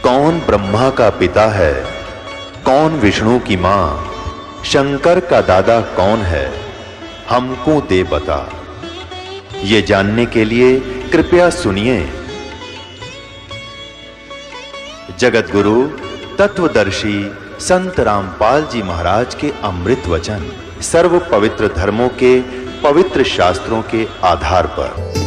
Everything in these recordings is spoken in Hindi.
कौन ब्रह्मा का पिता है, कौन विष्णु की मां, शंकर का दादा कौन है, हमको दे बता। ये जानने के लिए कृपया सुनिए। जगत गुरु तत्वदर्शी संत रामपाल जी महाराज के अमृत वचन सर्व पवित्र धर्मों के पवित्र शास्त्रों के आधार पर।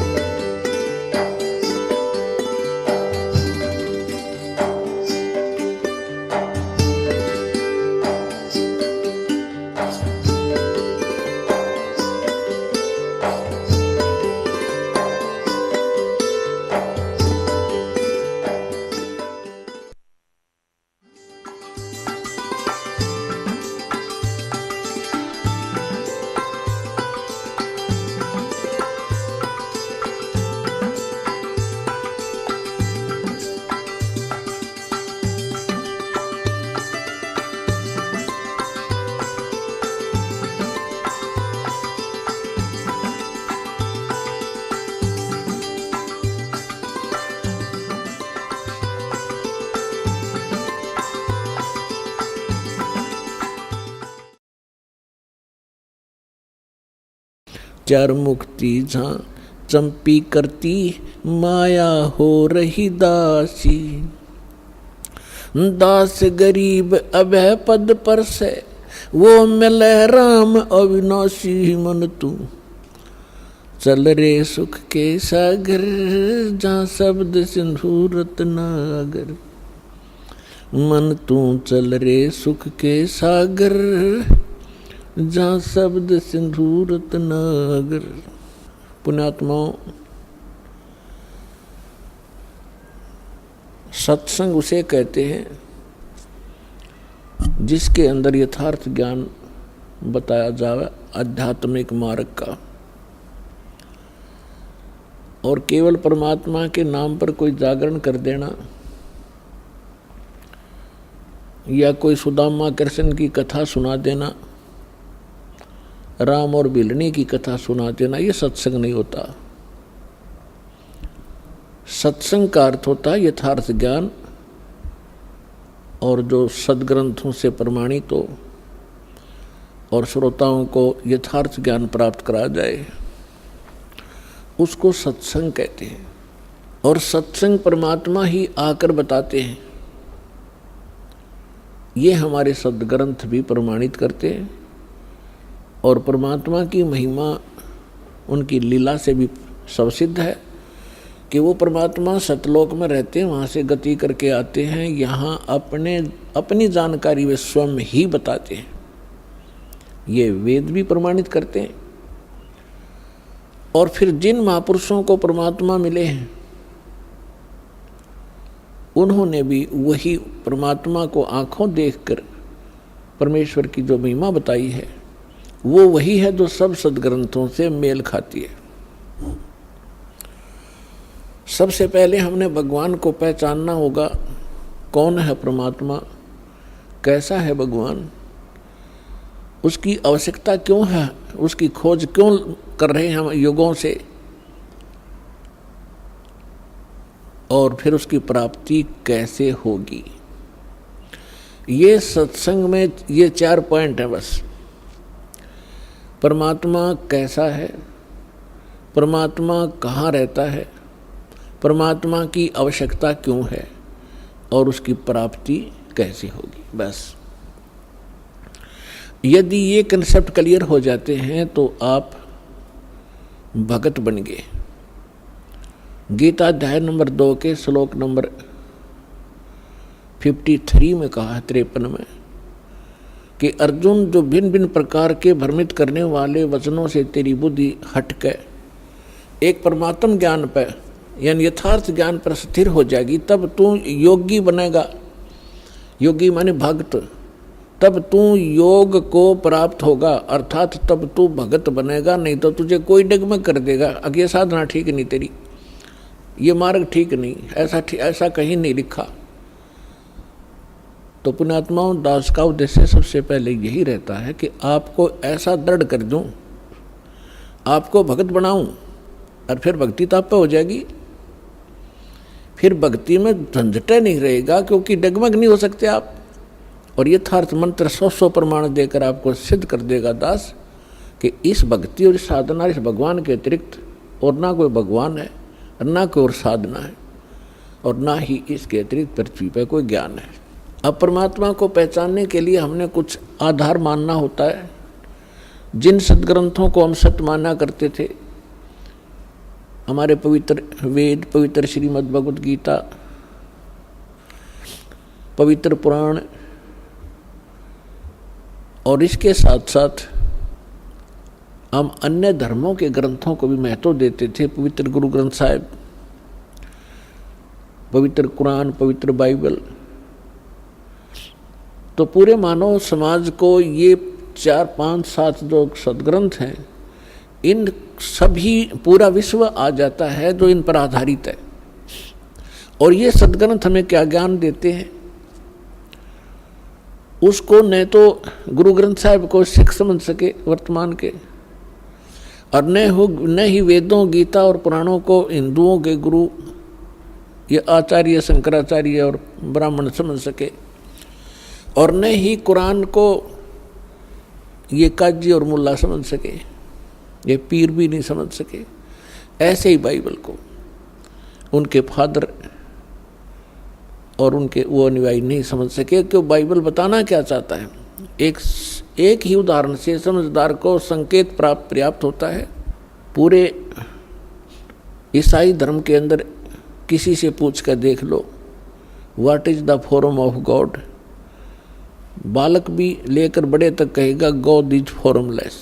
चार मुक्ति झां चंपी करती माया हो रही दासी। दास गरीब अभय पद पर से वो मिले राम अविनाशी। मन तू चल रे सुख के सागर जहाँ शब्द सिंधु रत्नागर। मन तू चल रे सुख के सागर जहाँ शब्द सिंधु रत्नागर। पुण्यात्माओं, सत्संग उसे कहते हैं जिसके अंदर यथार्थ ज्ञान बताया जावे आध्यात्मिक मार्ग का, और केवल परमात्मा के नाम पर कोई जागरण कर देना या कोई सुदामा कृष्ण की कथा सुना देना, राम और बिलनी की कथा सुना देना, ये सत्संग नहीं होता। सत्संग का अर्थ होता है यथार्थ ज्ञान, और जो सदग्रंथों से प्रमाणित हो और श्रोताओं को यथार्थ ज्ञान प्राप्त करा जाए, उसको सत्संग कहते हैं। और सत्संग परमात्मा ही आकर बताते हैं, ये हमारे सदग्रंथ भी प्रमाणित करते हैं। और परमात्मा की महिमा उनकी लीला से भी सबसिद्ध है कि वो परमात्मा सतलोक में रहते हैं, वहाँ से गति करके आते हैं, यहाँ अपनी जानकारी वे स्वयं ही बताते हैं। ये वेद भी प्रमाणित करते हैं। और फिर जिन महापुरुषों को परमात्मा मिले हैं, उन्होंने भी वही परमात्मा को आंखों देखकर परमेश्वर की जो महिमा बताई है, वो वही है जो सब सदग्रंथों से मेल खाती है। सबसे पहले हमने भगवान को पहचानना होगा। कौन है परमात्मा, कैसा है भगवान, उसकी आवश्यकता क्यों है, उसकी खोज क्यों कर रहे हैं हम युगों से, और फिर उसकी प्राप्ति कैसे होगी। ये सत्संग में ये 4 पॉइंट है बस। परमात्मा कैसा है, परमात्मा कहाँ रहता है, परमात्मा की आवश्यकता क्यों है, और उसकी प्राप्ति कैसे होगी। बस यदि ये कंसेप्ट क्लियर हो जाते हैं तो आप भगत बन गए। गीता अध्याय नंबर 2 के श्लोक नंबर 53 में कहा है, 53 में, कि अर्जुन, जो भिन्न भिन्न प्रकार के भ्रमित करने वाले वचनों से तेरी बुद्धि हटके एक परमात्म ज्ञान पर यानी यथार्थ ज्ञान पर स्थिर हो जाएगी, तब तू योगी बनेगा। योगी माने भक्त। तब तू योग को प्राप्त होगा, अर्थात तब तू भगत बनेगा। नहीं तो तुझे कोई डगमग कर देगा, अगे साधना ठीक नहीं तेरी, ये मार्ग ठीक नहीं, ऐसा कहीं नहीं लिखा। तो पुण्यात्माओं, दास का उद्देश्य सबसे पहले यही रहता है कि आपको ऐसा दृढ़ कर दूं, आपको भगत बनाऊं, और फिर भक्ति तो आप पे हो जाएगी। फिर भक्ति में झंझटे नहीं रहेगा, क्योंकि डगमग नहीं हो सकते आप। और यथार्थ मंत्र 100 प्रमाण देकर आपको सिद्ध कर देगा दास कि इस भक्ति और साधना, इस भगवान के अतिरिक्त और ना कोई भगवान है और ना कोई और साधना है और ना ही इसके अतिरिक्त पृथ्वी पर कोई ज्ञान है। अब परमात्मा को पहचानने के लिए हमने कुछ आधार मानना होता है। जिन सदग्रंथों को हम सत्य माना करते थे, हमारे पवित्र वेद, पवित्र श्रीमद् भगवद गीता, पवित्र पुराण, और इसके साथ साथ हम अन्य धर्मों के ग्रंथों को भी महत्व देते थे। पवित्र गुरु ग्रंथ साहिब, पवित्र कुरान, पवित्र बाइबल। तो पूरे मानव समाज को ये 4, 5, 7 जो सदग्रंथ हैं, इन सभी पूरा विश्व आ जाता है जो इन पर आधारित है। और ये सदग्रंथ हमें क्या ज्ञान देते हैं, उसको न तो गुरु ग्रंथ साहिब को सिख समझ सके वर्तमान के, और न ही वेदों, गीता और पुराणों को हिंदुओं के गुरु ये आचार्य शंकराचार्य और ब्राह्मण समझ सके, और न ही कुरान को ये काजी और मुल्ला समझ सके, ये पीर भी नहीं समझ सके। ऐसे ही बाइबल को उनके फादर और उनके वो अनुयायी नहीं समझ सके कि बाइबल बताना क्या चाहता है। एक ही उदाहरण से समझदार को संकेत पर्याप्त होता है। पूरे ईसाई धर्म के अंदर किसी से पूछ कर देख लो, what is the form of God. बालक भी लेकर बड़े तक कहेगा गॉड इज फॉर्मलेस,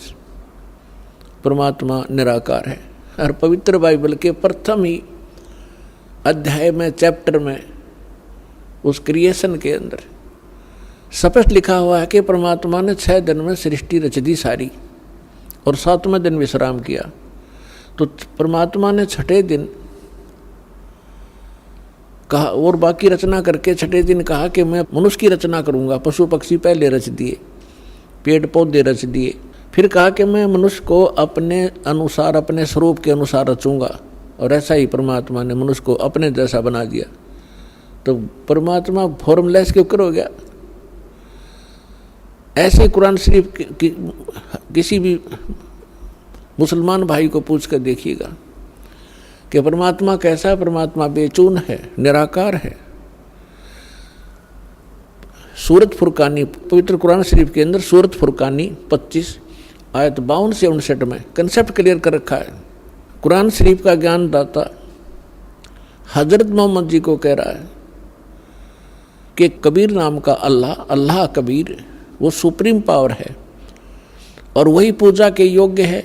परमात्मा निराकार है। और पवित्र बाइबल के प्रथम ही अध्याय में, चैप्टर में, उस क्रिएशन के अंदर स्पष्ट लिखा हुआ है कि परमात्मा ने 6 दिन में सृष्टि रच दी सारी और 7वें दिन विश्राम किया। तो परमात्मा ने 6ठे दिन कहा और बाकी रचना करके 6ठे दिन कहा कि मैं मनुष्य की रचना करूंगा। पशु पक्षी पहले रच दिए, पेड़ पौधे रच दिए, फिर कहा कि मैं मनुष्य को अपने अनुसार, अपने स्वरूप के अनुसार रचूंगा। और ऐसा ही परमात्मा ने मनुष्य को अपने जैसा बना दिया। तो परमात्मा फॉर्मलेस क्यों हो गया। ऐसे कुरान शरीफ किसी भी मुसलमान भाई को पूछ कर देखिएगा कि परमात्मा कैसा है। परमात्मा बेचून है, निराकार है। सूरत फुरकानी, पवित्र कुरान शरीफ के अंदर सूरत फुरकानी 25 आयत 52 से 59 में कंसेप्ट क्लियर कर रखा है। कुरान शरीफ का ज्ञान दाता हजरत मोहम्मद जी को कह रहा है कि कबीर नाम का अल्लाह कबीर, वो सुप्रीम पावर है और वही पूजा के योग्य है,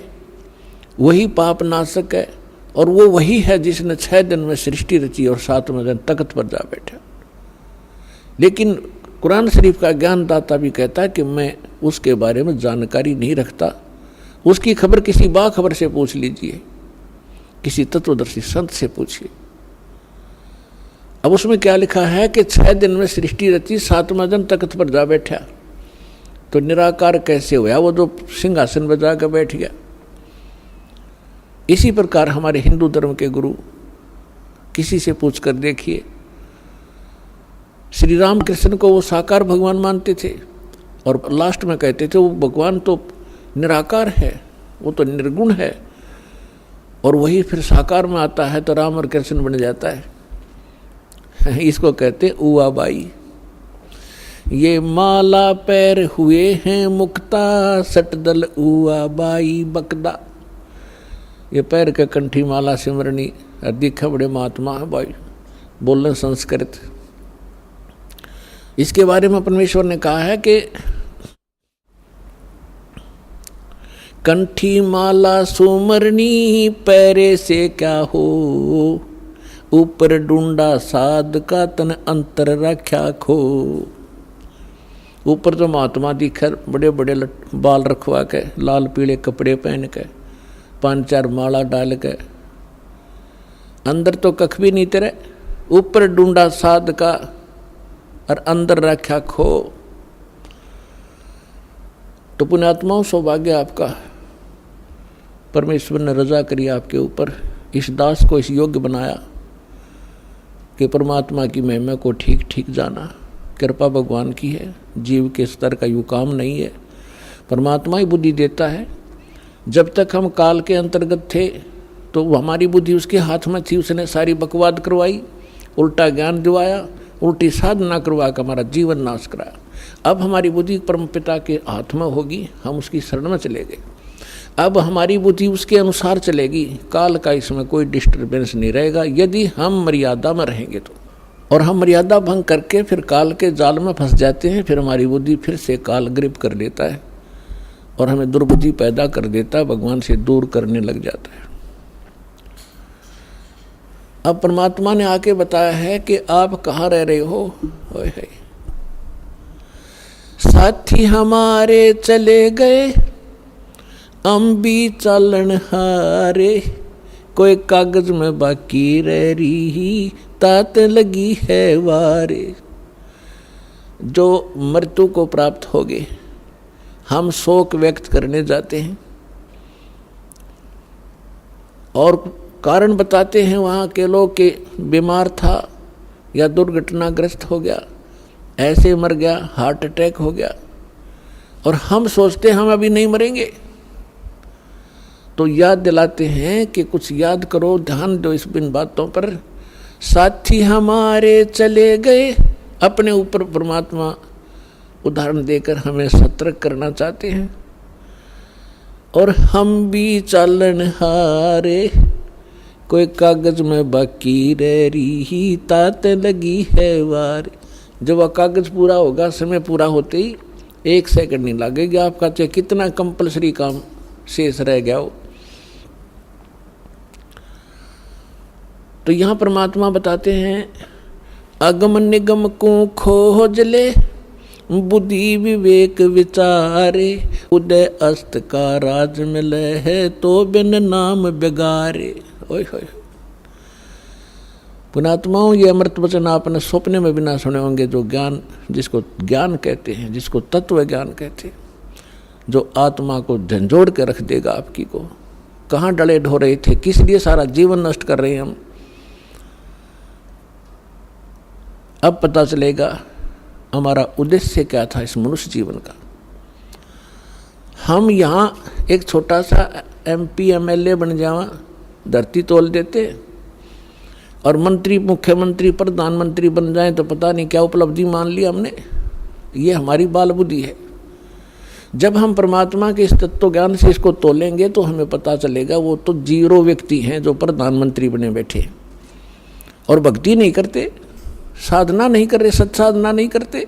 वही पाप नाशक है, और वो वही है जिसने 6 दिन में सृष्टि रची और 7वें दिन तख्त पर जा बैठा। लेकिन कुरान शरीफ का ज्ञानदाता भी कहता है कि मैं उसके बारे में जानकारी नहीं रखता। उसकी खबर किसी बाखबर से पूछ लीजिए, किसी तत्वदर्शी संत से पूछिए। अब उसमें क्या लिखा है कि 6 दिन में सृष्टि रची, 7वें दिन तख्त पर जा बैठा। तो निराकार कैसे हुआ? वो जो सिंहासन पर जाकर बैठ गया। इसी प्रकार हमारे हिंदू धर्म के गुरु किसी से पूछ कर देखिए, श्री राम कृष्ण को वो साकार भगवान मानते थे और लास्ट में कहते थे वो भगवान तो निराकार है, वो तो निर्गुण है, और वही फिर साकार में आता है तो राम और कृष्ण बन जाता है। इसको कहते उआ बाई। ये माला पैर हुए हैं मुक्ता, सटदल उआ बाई बकदा। ये पैर के कंठी माला सिमरनी, दिखा बड़े महात्मा है भाई, बोलने संस्कृत। इसके बारे में परमेश्वर ने कहा है कि कंठी माला सुमरनी, पैरे से क्या हो, ऊपर डूंडा साध का तन अंतर रख्या खो। ऊपर तो महात्मा दिखा बड़े बड़े बाल रखवा के, लाल पीले कपड़े पहन के, 5-4 माला डाल के, अंदर तो कख भी नहीं तेरे। ऊपर डूंडा साध का और अंदर रखा खो। तो पुण्यात्माओं, सौभाग्य आपका, परमेश्वर ने रजा करी आपके ऊपर, इस दास को इस योग्य बनाया कि परमात्मा की महिमा को ठीक ठीक जाना। कृपा भगवान की है, जीव के स्तर का यूँ काम नहीं है, परमात्मा ही बुद्धि देता है। जब तक हम काल के अंतर्गत थे तो हमारी बुद्धि उसके हाथ में थी, उसने सारी बकवाद करवाई, उल्टा ज्ञान दिवाया, उल्टी साधना करवा कर हमारा जीवन नाश कराया। अब हमारी बुद्धि परमपिता के हाथ में होगी, हम उसकी शरण में चले गए। अब हमारी बुद्धि उसके अनुसार चलेगी, काल का इसमें कोई डिस्टर्बेंस नहीं रहेगा यदि हम मर्यादा में रहेंगे तो। और हम मर्यादा भंग करके फिर काल के जाल में फंस जाते हैं, फिर हमारी बुद्धि फिर से काल ग्रिप कर लेता है और हमें दुर्बुद्धि पैदा कर देता है, भगवान से दूर करने लग जाता है। अब परमात्मा ने आके बताया है कि आप कहाँ रह रहे हो। ओए है साथी हमारे चले गए, हम भी चलन हारे, कोई कागज में बाकी रह रही, तात लगी है वारे। जो मृत्यु को प्राप्त हो गए, हम शोक व्यक्त करने जाते हैं और कारण बताते हैं वहाँ के लोग कि बीमार था या दुर्घटनाग्रस्त हो गया, ऐसे मर गया, हार्ट अटैक हो गया, और हम सोचते हम अभी नहीं मरेंगे। तो याद दिलाते हैं कि कुछ याद करो, ध्यान दो इस इन बातों पर। साथी हमारे चले गए, अपने ऊपर परमात्मा उदाहरण देकर हमें सतर्क करना चाहते हैं। और हम भी चालन हारे, कोई कागज में बाकी रह रही, तात लगी है वार। जब वह कागज पूरा होगा, समय पूरा होते ही 1 सेकंड नहीं लगेगा आपका, चाहे कितना कंपलसरी काम शेष रह गया हो। तो यहाँ परमात्मा बताते हैं, अगम निगम को खोज ले, बुद्धि विवेक विचारे, उदय अस्त का राज मिले है, तो बिन नाम बिगारे। ओए होए पुणात्माओं, ये अमृत वचन आपने सपने में भी ना सुने होंगे। जो ज्ञान, जिसको ज्ञान कहते हैं, जिसको तत्व ज्ञान कहते हैं, जो आत्मा को झंझोड़ के रख देगा आपकी को। कहाँ डले ढो रहे थे, किस लिए सारा जीवन नष्ट कर रहे हैं हम, अब पता चलेगा हमारा उद्देश्य क्या था इस मनुष्य जीवन का। हम यहाँ एक छोटा सा MP MLA बन जावा, धरती तोल देते, और मंत्री, मुख्यमंत्री, प्रधानमंत्री बन जाए तो पता नहीं क्या उपलब्धि मान ली हमने। ये हमारी बाल बुद्धि है। जब हम परमात्मा के इस तत्व ज्ञान से इसको तोलेंगे तो हमें पता चलेगा वो तो 0 व्यक्ति हैं जो प्रधानमंत्री बने बैठे और भक्ति नहीं करते, साधना नहीं कर रहे, सत्साधना नहीं करते।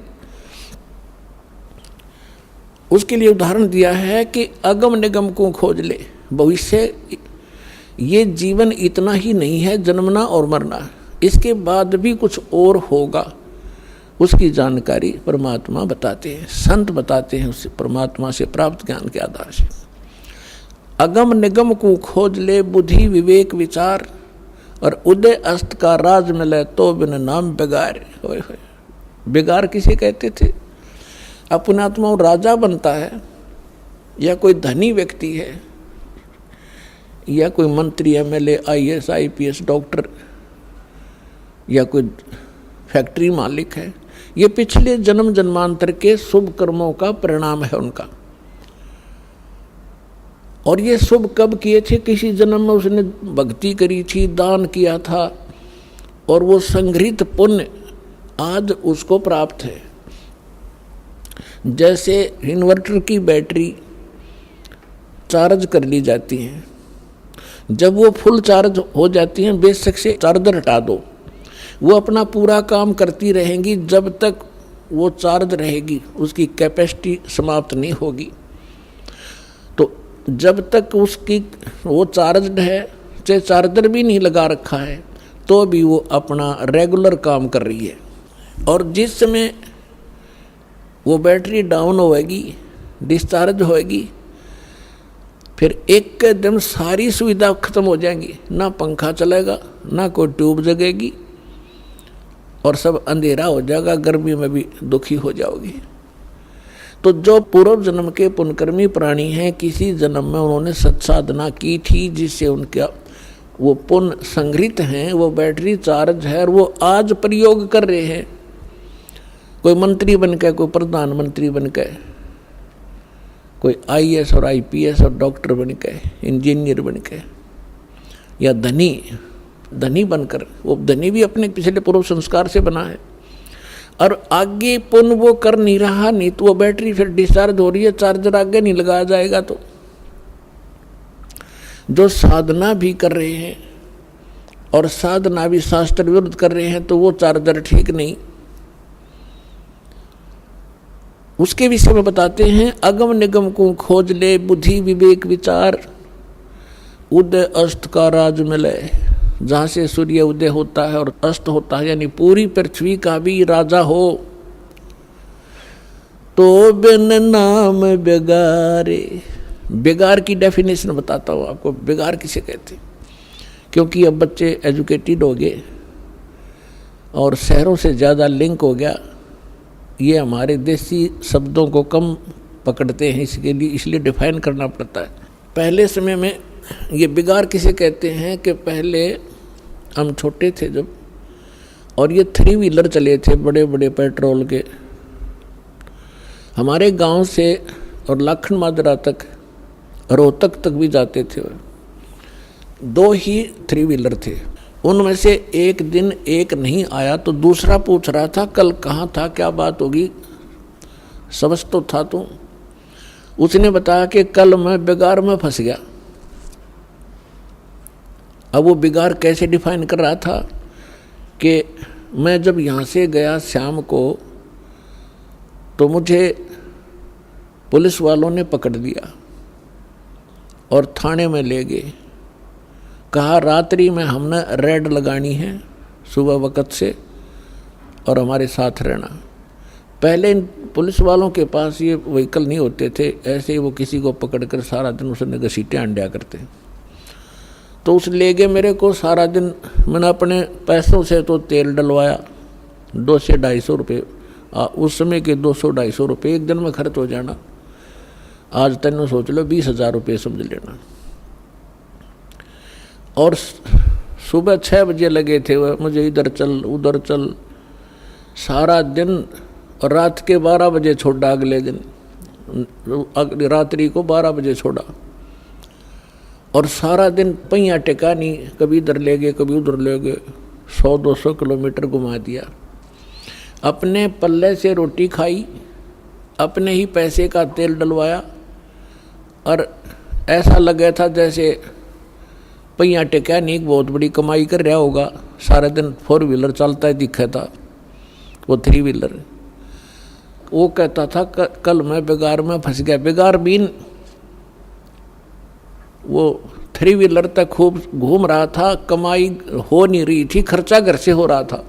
उसके लिए उदाहरण दिया है कि अगम निगम को खोज ले। भविष्य, ये जीवन इतना ही नहीं है, जन्मना और मरना, इसके बाद भी कुछ और होगा, उसकी जानकारी परमात्मा बताते हैं, संत बताते हैं, उस परमात्मा से प्राप्त ज्ञान के आधार से। अगम निगम को खोज ले, बुद्धि विवेक विचार, और उदय अस्त का राज मिले, तो बिन नाम बिगार। बिगार किसे कहते थे? अपनात्मा राजा बनता है, या कोई धनी व्यक्ति है, या कोई मंत्री, MLA, IAS IPS डॉक्टर, या कोई फैक्ट्री मालिक है, ये पिछले जन्म जन्मांतर के शुभ कर्मों का परिणाम है उनका। और ये शुभ कब किए थे? किसी जन्म में उसने भक्ति करी थी, दान किया था, और वो संग्रहित पुण्य आज उसको प्राप्त है। जैसे इन्वर्टर की बैटरी चार्ज कर ली जाती है, जब वो फुल चार्ज हो जाती हैं, बेशक से चार्जर हटा दो, वो अपना पूरा काम करती रहेंगी जब तक वो चार्ज रहेगी, उसकी कैपेसिटी समाप्त नहीं होगी। तो जब तक उसकी वो चार्जड है, चाहे चार्जर भी नहीं लगा रखा है, तो भी वो अपना रेगुलर काम कर रही है। और जिस समय वो बैटरी डाउन होएगी, डिस्चार्ज होएगी, फिर एकदम सारी सुविधा खत्म हो जाएंगी, ना पंखा चलेगा, ना कोई ट्यूब जगेगी, और सब अंधेरा हो जाएगा, गर्मी में भी दुखी हो जाओगी। तो जो पूर्व जन्म के पुण्यकर्मी प्राणी हैं, किसी जन्म में उन्होंने सत्साधना की थी, जिससे उनका वो पुण्य संग्रहित हैं, वो बैटरी चार्ज है और वो आज प्रयोग कर रहे हैं। कोई मंत्री बन के, कोई प्रधानमंत्री बन के, कोई IAS और IPS और डॉक्टर बन के, इंजीनियर बन के, या धनी बनकर, वो धनी भी अपने पिछले पूर्व संस्कार से बना है और आगे पुण्य वो कर नहीं रहा, नहीं तो वो बैटरी फिर डिस्चार्ज हो रही है, चार्जर आगे नहीं लगाया जाएगा। तो जो साधना भी कर रहे हैं और साधना भी शास्त्र विरुद्ध कर रहे हैं तो वो चार्जर ठीक नहीं। उसके विषय में बताते हैं, अगम निगम को खोज ले, बुद्धि विवेक विचार, उदय अस्त का राज मिले। जहाँ से सूर्य उदय होता है और अस्त होता है, यानी पूरी पृथ्वी का भी राजा हो। तो बिन नाम बेगारे, बेगार की डेफिनेशन बताता हूँ आपको। बेगार किसे कहते? क्योंकि अब बच्चे एजुकेटेड हो गए और शहरों से ज़्यादा लिंक हो गया, ये हमारे देसी शब्दों को कम पकड़ते हैं, इसलिए डिफाइन करना पड़ता है। पहले समय में ये बिगाड़ किसे कहते हैं कि पहले हम छोटे थे जब, और ये 3 व्हीलर चले थे बड़े बड़े पेट्रोल के। हमारे गांव से और लाखन माजरा तक, रोहतक तक भी जाते थे। 2 ही 3 व्हीलर थे। उनमें से एक दिन एक नहीं आया तो दूसरा पूछ रहा था कल कहाँ था, क्या बात होगी, समझ तो था तू। उसने बताया कि कल मैं बिगाड़ में फंस गया। अब वो बिगाड़ कैसे डिफाइन कर रहा था कि मैं जब यहाँ से गया शाम को तो मुझे पुलिस वालों ने पकड़ लिया और थाने में ले गए। कहा रात्रि में हमने रेड लगानी है सुबह वक़्त से और हमारे साथ रहना। पहले इन पुलिस वालों के पास ये व्हीकल नहीं होते थे, ऐसे ही वो किसी को पकड़कर सारा दिन उसने घसीटे अंड्या करते। तो उस ले गए मेरे को। सारा दिन मैंने अपने पैसों से तो तेल डलवाया, 200 से 250 रुपये, उस समय के 200-250 रुपये एक दिन में खर्च हो जाना। आज तक सोच लो 20,000 रुपये समझ लेना। और सुबह 6 बजे लगे थे वह मुझे इधर चल उधर चल, सारा दिन। और रात के 12 बजे छोड़ा, अगले दिन रात्रि को 12 बजे छोड़ा और सारा दिन पहिया टेका नहीं, कभी इधर ले गए कभी उधर ले गए, 100-200 किलोमीटर घुमा दिया। अपने पल्ले से रोटी खाई, अपने ही पैसे का तेल डलवाया और ऐसा लगा था जैसे पहिया टेका नहीं, बहुत बड़ी कमाई कर रहा होगा। सारा दिन 4 व्हीलर चलता है दिखा था, वो 3 व्हीलर। वो कहता था कल मैं बिगाड़ में फंस गया। बिगाड़ बीन वो 3 व्हीलर तक खूब घूम रहा था, कमाई हो नहीं रही थी, खर्चा घर से हो रहा था।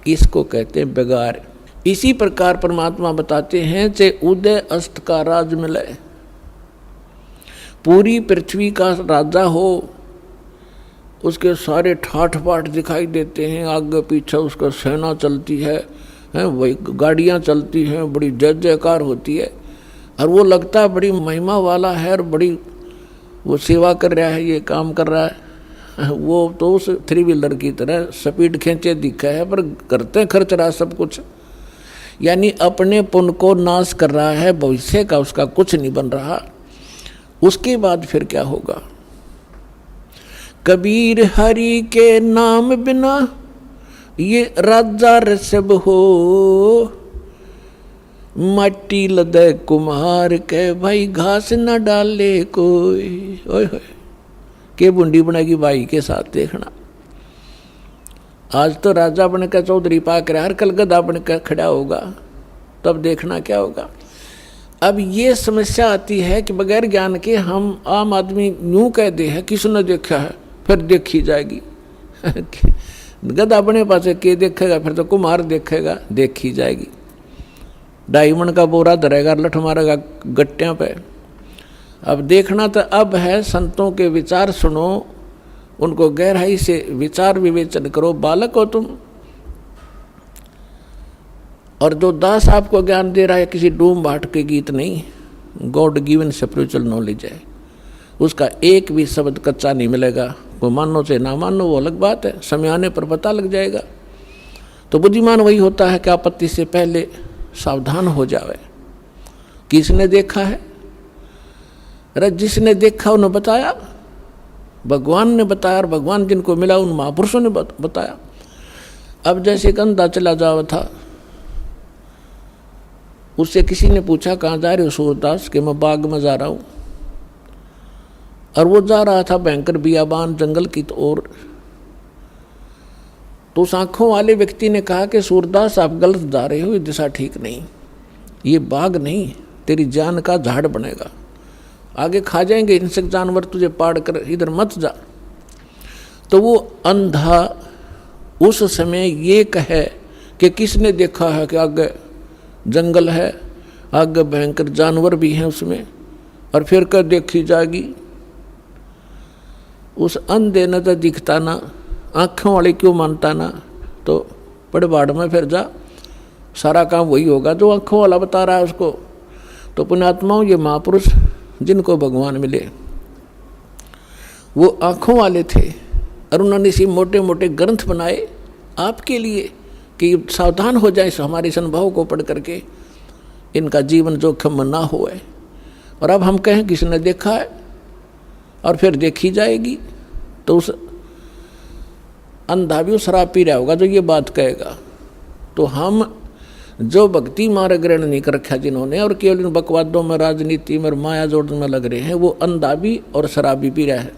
इसको कहते हैं बिगाड़। इसी प्रकार परमात्मा बताते हैं कि उदय अस्त का राज मिले, पूरी पृथ्वी का राजा हो, उसके सारे ठाठ बाट दिखाई देते हैं, आगे पीछे उसका सेना चलती है, वही गाड़ियाँ चलती हैं, बड़ी जय जयकार होती है और वो लगता है बड़ी महिमा वाला है और बड़ी वो सेवा कर रहा है, ये काम कर रहा है। वो तो उस 3 व्हीलर की तरह स्पीड खींचे दिखा है पर करते खर्च रहा सब कुछ, यानी अपने पुण्य को नाश कर रहा है, भविष्य का उसका कुछ नहीं बन रहा। उसके बाद फिर क्या होगा? कबीर हरि के नाम बिना ये राजा रसब हो, मट्टी लदे कुम्हार के भाई घास न डाले कोई। ओए होए के बुंडी बनाएगी भाई के साथ। देखना आज तो राजा बनकर चौधरी पाक रहा, हर कल गधा बनकर खड़ा होगा, तब देखना क्या होगा। अब ये समस्या आती है कि बगैर ज्ञान के हम आम आदमी यूं कह दे है किसने देखा है फिर देखी जाएगी। गधा बने पास के देखेगा, फिर तो कुम्हार देखेगा, देखी जाएगी। डायमंड का बोरा धरेगा, लठ मारेगा गट्टियां पे। अब देखना तो अब है, संतों के विचार सुनो, उनको गहराई से विचार विवेचन करो। बालक हो तुम, और जो दास आपको ज्ञान दे रहा है किसी डूम भाट के गीत नहीं, गॉड गिवन स्पिरिचुअल नॉलेज है। उसका एक भी शब्द कच्चा नहीं मिलेगा, वो मानो से ना मानो वो अलग बात है, समय आने पर पता लग जाएगा। तो बुद्धिमान वही होता है कि आपत्ति से पहले सावधान हो जावे। किसने देखा है? अरे जिसने देखा उन्हें बताया, भगवान ने बताया, और भगवान जिनको मिला उन महापुरुषों ने बताया। अब जैसे एक अंधा चला जावा था, उससे किसी ने पूछा कहाँ जा रहे हो सूरदास? कि मैं बाग में जा रहा हूँ। और वो जा रहा था भयंकर बियाबान जंगल की ओर। तो उस आंखों वाले व्यक्ति ने कहा कि सूरदास आप गलत जा रहे हो, ये दिशा ठीक नहीं, ये बाग नहीं, तेरी जान का झाड़ बनेगा, आगे खा जाएंगे हिंसक जानवर, तुझे पाड़ कर इधर मत जा। तो वो अंधा उस समय ये कहे कि किसने देखा है कि आगे जंगल है, आगे भयंकर जानवर भी हैं उसमें, और फिर कर देखी जाएगी। उस अंधे न तो दिखता ना, आँखों वाले क्यों मानता ना, तो बड़े बाड़ में फिर जा, सारा काम वही होगा जो आँखों वाला बता रहा है उसको। तो पुण्यात्माओं, ये महापुरुष जिनको भगवान मिले वो आँखों वाले थे, और उन्होंने इसी मोटे मोटे ग्रंथ बनाए आपके लिए कि सावधान हो जाए हमारे इस अनुभव को पढ़ करके, इनका जीवन जोखिम में ना होए। और अब हम कहें किसने देखा है और फिर देखी जाएगी, तो उस अंधा भी शराब पी रहा होगा जो ये बात कहेगा। तो हम जो भक्ति मार्ग ग्रहण नहीं कर रखा जिन्होंने, और केवल इन बकवादों में, राजनीति में, माया जोड़ में लग रहे हैं, वो अंधा भी और शराब भी पी रहा है।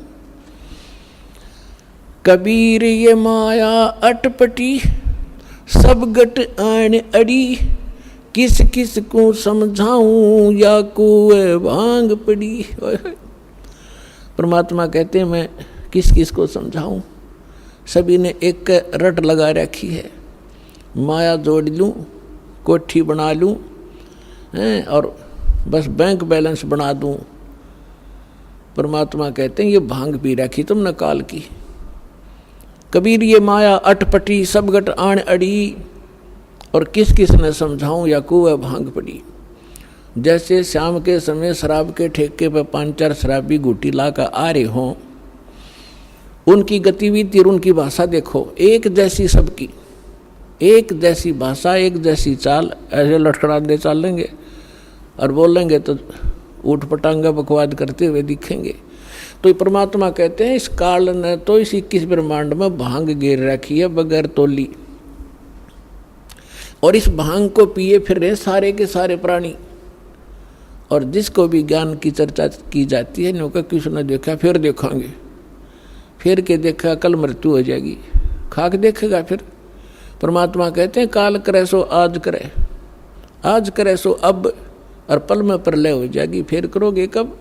कबीर ये माया अटपटी, सब गट आन अड़ी, किस किस को समझाऊं या कुएं भांग पड़ी। परमात्मा कहते हैं मैं किस किस को समझाऊं, सभी ने एक रट लगा रखी है, माया जोड़ लूं, कोठी बना लूं, और बस बैंक बैलेंस बना दूं। परमात्मा कहते हैं ये भांग पी रखी तुमने काल की। कबीर ये माया अटपटी, सब गट आन अड़ी, और किस किस ने समझाऊं या कुएं भांग पड़ी। जैसे शाम के समय शराब के ठेके पर 5-4 शराबी घूटी ला कर आ रहे हों, उनकी गतिविधि और उनकी भाषा देखो, एक जैसी सबकी, एक जैसी भाषा, एक जैसी चाल, ऐसे लटखड़ाते चलेंगे और बोलेंगे तो ऊट पटांगा बकवाद करते हुए दिखेंगे। तो परमात्मा कहते हैं इस काल ने तो इस 21 ब्रह्मांड में भांग गिर रखी है बगैर तोली, और इस भांग को पिए फिर रहे सारे के सारे प्राणी। और जिसको भी ज्ञान की चर्चा की जाती है, न्यों का किसने देखा, फिर देखेंगे, फिर के देखा कल मृत्यु हो जाएगी, खाक देखेगा फिर। परमात्मा कहते हैं काल करे सो आज करे, आज करे सो अब, और पल में प्रलय हो जाएगी, फिर करोगे कब।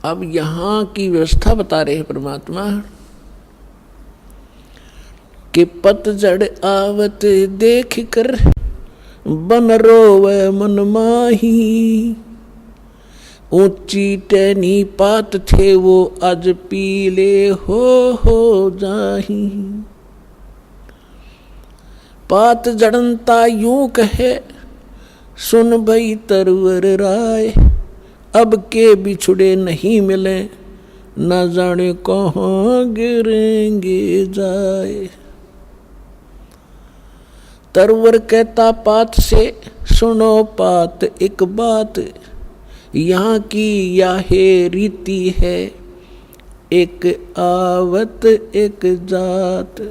अब यहाँ की व्यवस्था बता रहे हैं परमात्मा कि पतझड़ आवत देख कर बन रोवे मन माही, ऊंची टहनी पात थे वो आज पीले हो जाही। पात जड़नता यूं कहे सुन भई तरवर राय, अब के बिछुड़े नहीं मिले न जाने कहाँ गिरेंगे जाए। तरवर कहता पात से सुनो पात एक बात, यहाँ की याहे रीति है एक आवत एक जात।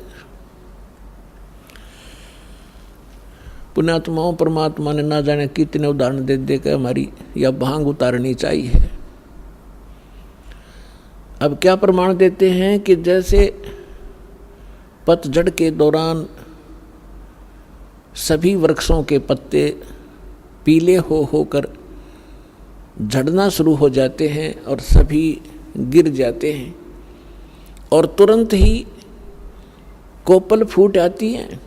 पुण्यात्माओं, परमात्मा ने ना जाने कितने उदाहरण दे दे के हमारी यह भांग उतारनी चाहिए। अब क्या प्रमाण देते हैं कि जैसे पतझड़ के दौरान सभी वृक्षों के पत्ते पीले होकर झड़ना शुरू हो जाते हैं और सभी गिर जाते हैं, और तुरंत ही कोपल फूट आती हैं,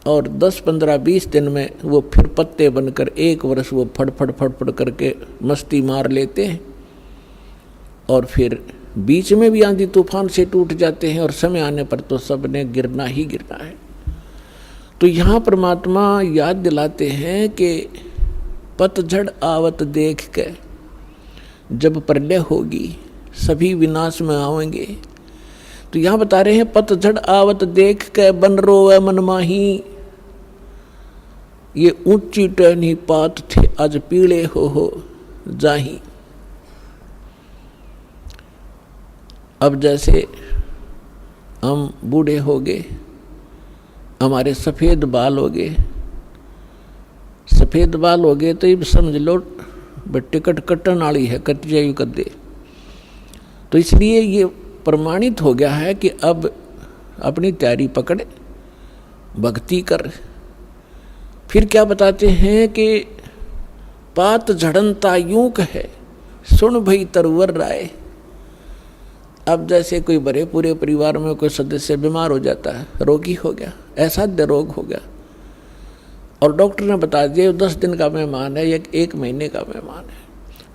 और 10, 15, 20 दिन में वो फिर पत्ते बनकर 1 वर्ष वो फड़फड़ करके मस्ती मार लेते हैं, और फिर बीच में भी आंधी तूफान से टूट जाते हैं, और समय आने पर तो सब ने गिरना ही गिरना है। तो यहाँ परमात्मा याद दिलाते हैं कि पतझड़ आवत देख के जब प्रलय होगी, सभी विनाश में आएंगे, तो यहां बता रहे हैं पतझड़ आवत देख के बन रोवे मन माही, ये ऊंची टहनी पात थे आज पीले हो जाही। अब जैसे हम बूढ़े हो गए, हमारे सफेद बाल हो गए, सफेद बाल हो गए तो ये समझ लो टिकट कटन वाली है, कट जायु कर दे। तो इसलिए ये प्रमाणित हो गया है कि अब अपनी तैयारी पकड़, भक्ति कर। फिर क्या बताते हैं कि पात झड़नता यूं कहे सुन भई तरवर राय। अब जैसे कोई बड़े पूरे परिवार में कोई सदस्य बीमार हो जाता है, रोगी हो गया, असाध्य रोग हो गया, और डॉक्टर ने बता दिया 10 दिन का मेहमान है या 1 महीने का मेहमान है,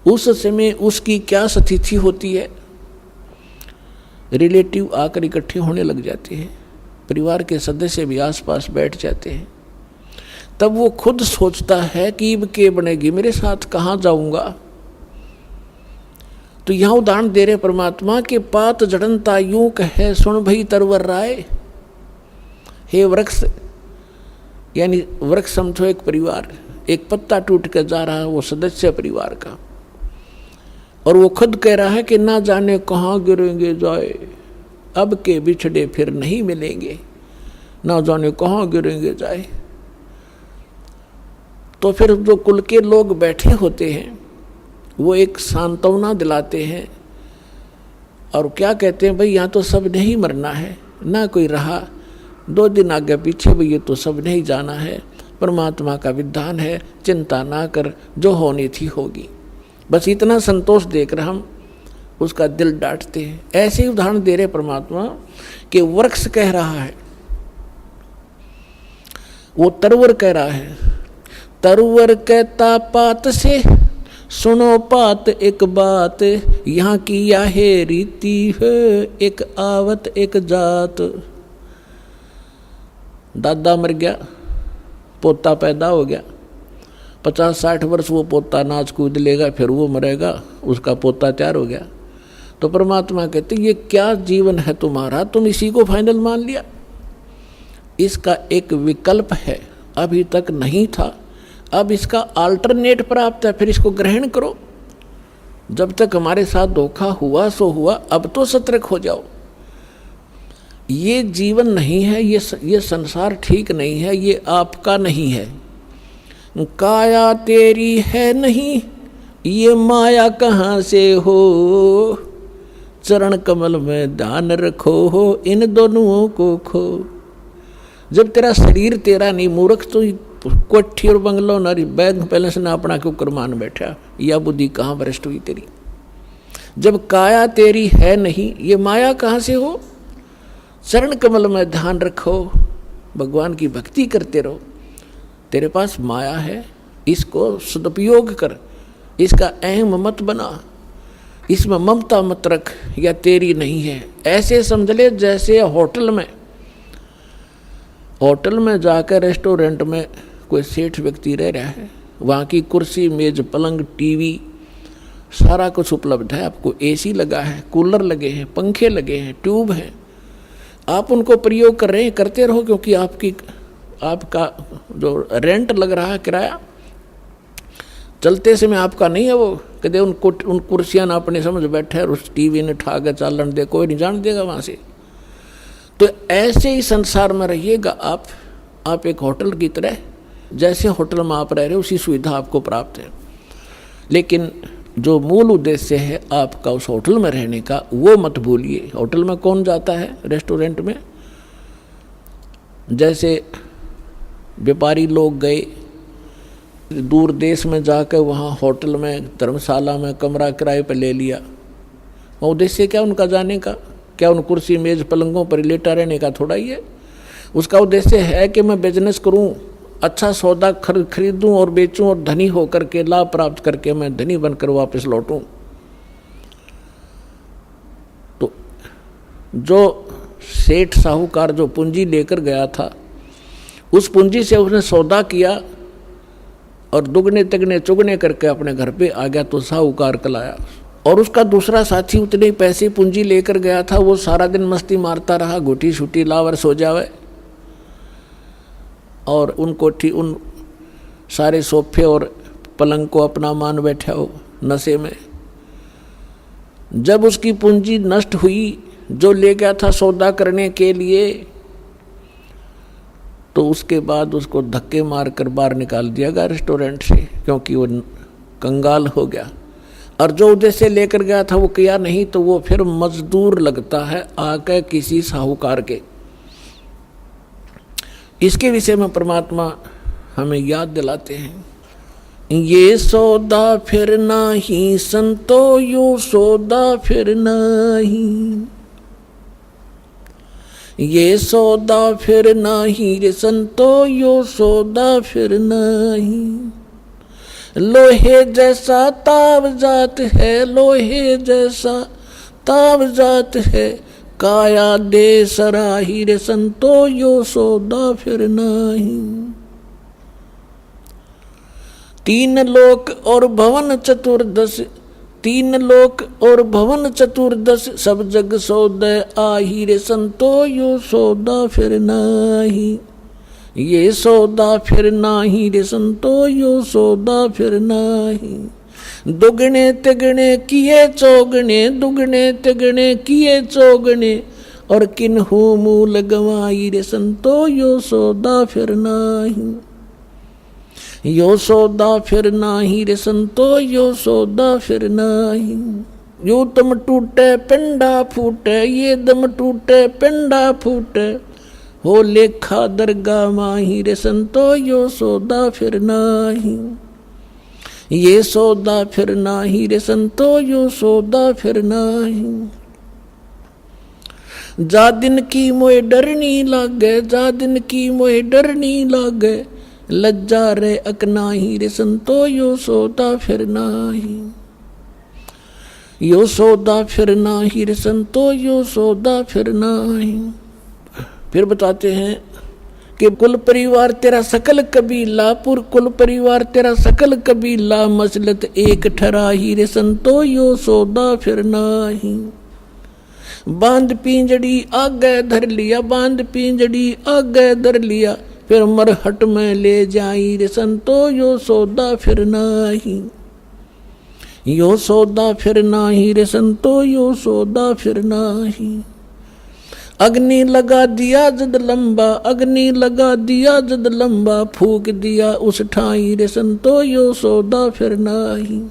उस समय उसकी क्या स्थिति होती है? रिलेटिव आकर इकट्ठे होने लग जाते हैं, परिवार के सदस्य भी आसपास बैठ जाते हैं। तब वो खुद सोचता है कि अब के बनेगी, मेरे साथ कहाँ जाऊंगा। तो यहाँ उदाहरण दे रहे परमात्मा के पात जड़नता यूं कहे सुन भई तरवर राय। हे वृक्ष, यानी वृक्ष समझो एक परिवार, एक पत्ता टूट कर जा रहा है वो सदस्य परिवार का, और वो खुद कह रहा है कि ना जाने कहाँ गिरेंगे जाए, अब के बिछड़े फिर नहीं मिलेंगे, ना जाने कहाँ गिरेंगे जाए। तो फिर जो कुल के लोग बैठे होते हैं वो एक सांत्वना दिलाते हैं और क्या कहते हैं, भाई यहाँ तो सब नहीं मरना है, ना कोई रहा 2 दिन आगे पीछे भी ये तो सब नहीं जाना है, परमात्मा का विधान है, चिंता ना कर, जो होनी थी होगी। बस इतना संतोष देकर हम उसका दिल डांटते हैं। ऐसे ही उदाहरण दे रहे परमात्मा कि वृक्ष कह रहा है, वो तरवर कह रहा है, तरवर कहता पात से सुनो पात एक बात, यहाँ की याहे रीति है एक आवत एक जात। दादा मर गया, पोता पैदा हो गया, 50-60 वर्ष वो पोता नाच कूद लेगा, फिर वो मरेगा, उसका पोता तैयार हो गया। तो परमात्मा कहते ये क्या जीवन है तुम्हारा, तुम इसी को फाइनल मान लिया। इसका एक विकल्प है, अभी तक नहीं था, अब इसका अल्टरनेट प्राप्त है, फिर इसको ग्रहण करो। जब तक हमारे साथ धोखा हुआ सो हुआ, अब तो सतर्क हो जाओ। ये जीवन नहीं है, ये संसार ठीक नहीं है, ये आपका नहीं है। काया तेरी है नहीं, ये माया कहाँ से हो, चरण कमल में ध्यान रखो हो, इन दोनों को खो। जब तेरा शरीर तेरा नहीं, मूर्ख तो कोठी और बंगलो नारी बैंक बैलेंस ना अपना क्यों कर मान बैठा, या बुद्धि कहाँ भ्रष्ट हुई तेरी। जब काया तेरी है नहीं, ये माया कहाँ से हो, चरण कमल में ध्यान रखो, भगवान की भक्ति करते रहो। तेरे पास माया है, इसको सदुपयोग कर, इसका अहम मत बना, इसमें ममता मत रख, या तेरी नहीं है। ऐसे समझ ले जैसे होटल में जाकर रेस्टोरेंट में कोई सेठ व्यक्ति रह रहा है, वहाँ की कुर्सी मेज पलंग टीवी सारा कुछ उपलब्ध है, आपको एसी लगा है, कूलर लगे हैं, पंखे लगे हैं, ट्यूब हैं, आप उनको प्रयोग कर रहे हैं, करते रहो, क्योंकि आपका जो रेंट लग रहा है, किराया चलते समय आपका नहीं है। वो कहते उन कुर्सियाँ ना अपने समझ बैठे और उस टीवी ने ठा के चालन दे, कोई नहीं जान देगा वहाँ से। तो ऐसे ही संसार में रहिएगा आप एक होटल की तरह, जैसे होटल में आप रह रहे हो उसी सुविधा आपको प्राप्त है, लेकिन जो मूल उद्देश्य है आपका उस होटल में रहने का, वो मत भूलिए। होटल में कौन जाता है रेस्टोरेंट में? जैसे व्यापारी लोग गए दूर देश में जाकर वहाँ होटल में धर्मशाला में कमरा किराए पर ले लिया, वो उद्देश्य क्या उनका जाने का? क्या उन कुर्सी मेज पलंगों पर लेटा रहने का थोड़ा ही है। उसका उद्देश्य है कि मैं बिजनेस करूं, अच्छा सौदा खरीदूं और बेचूं और धनी होकर के लाभ प्राप्त करके मैं धनी बनकर वापस लौटूं। तो जो सेठ साहूकार जो पूंजी लेकर गया था, उस पूंजी से उसने सौदा किया और दुगने तिगने चुगने करके अपने घर पे आ गया, तो साहूकार कलाया और उसका दूसरा साथी उतने पैसे पूंजी लेकर गया था, वो सारा दिन मस्ती मारता रहा, घुटी छुटी लावर सो जावे, और उन सारे सोफे और पलंग को अपना मान बैठा हो नशे में। जब उसकी पूंजी नष्ट हुई, जो ले गया था सौदा करने के लिए, तो उसके बाद उसको धक्के मारकर बाहर निकाल दिया गया रेस्टोरेंट से, क्योंकि वो कंगाल हो गया। और जो उद्देश्य लेकर गया था वो किया नहीं, तो वो फिर मजदूर लगता है आके किसी साहूकार के। इसके विषय में परमात्मा हमें याद दिलाते हैं, ये सौदा फिर नाही संतो, यो सौदा फिर नाही, ये सौदा फिर नाही रे संतो, यो सौदा फिर नाही। लोहे जैसा ताव जात है, लोहे जैसा ताव जात है, काया दे सराही रे संतो, यो सौदा फिर नाही। तीन लोक और भवन चतुर्दश, तीन लोक और भवन चतुर्दश, सब जग सौदे आही रे संतो, यो सौदा फिर नाही, ये सौदा फिर नाही रे संतो, यो सौदा फिर नाही। दुगने तिगने किए चौगने, दुगने तिगने किए चौगने, और किन्हू मूल गवाई रे संतो, यो सौदा फिर नाही, यो सौदा फिर नाही रे संतो, यो सौदा फिर नाही। यो दम टूटे पिंडा फूटे, ये दम टूटे पिंडा फूटे, हो लेखा दरगाह माही रे संतो, यो सौदा फिर नाही, ये सौदा फिर नाही रे संतो, यो सौदा फिर नाही। जा दिन की मोए डरनी लागे, जा दिन की मोए डरनी लागे, लज्जा रे अकनाही रे संतो, यो सौदा फिर नाही, यो सौदा फिर नाही रे संतो, यो सौदा फिर नाही। फिर बताते हैं कि कुल परिवार तेरा सकल कबीला, पुर कुल परिवार तेरा सकल कबीला, मसलत एक ठराही रे संतो, यो सौदा फिर नाही। बांध पिंजड़ी आगे धर लिया, बांध पिंजड़ी आगे धर लिया, फिर मरहट में ले जाई रे संतो, यो सौदा फिर नाही, यो सौदा फिर नाही रे संतो, यो सौदा फिर नाही। अग्नि लगा दिया जद लंबा, अग्नि लगा दिया जद लंबा, फूक दिया उस ठाई रे संतो, यो सौदा फिर नाही,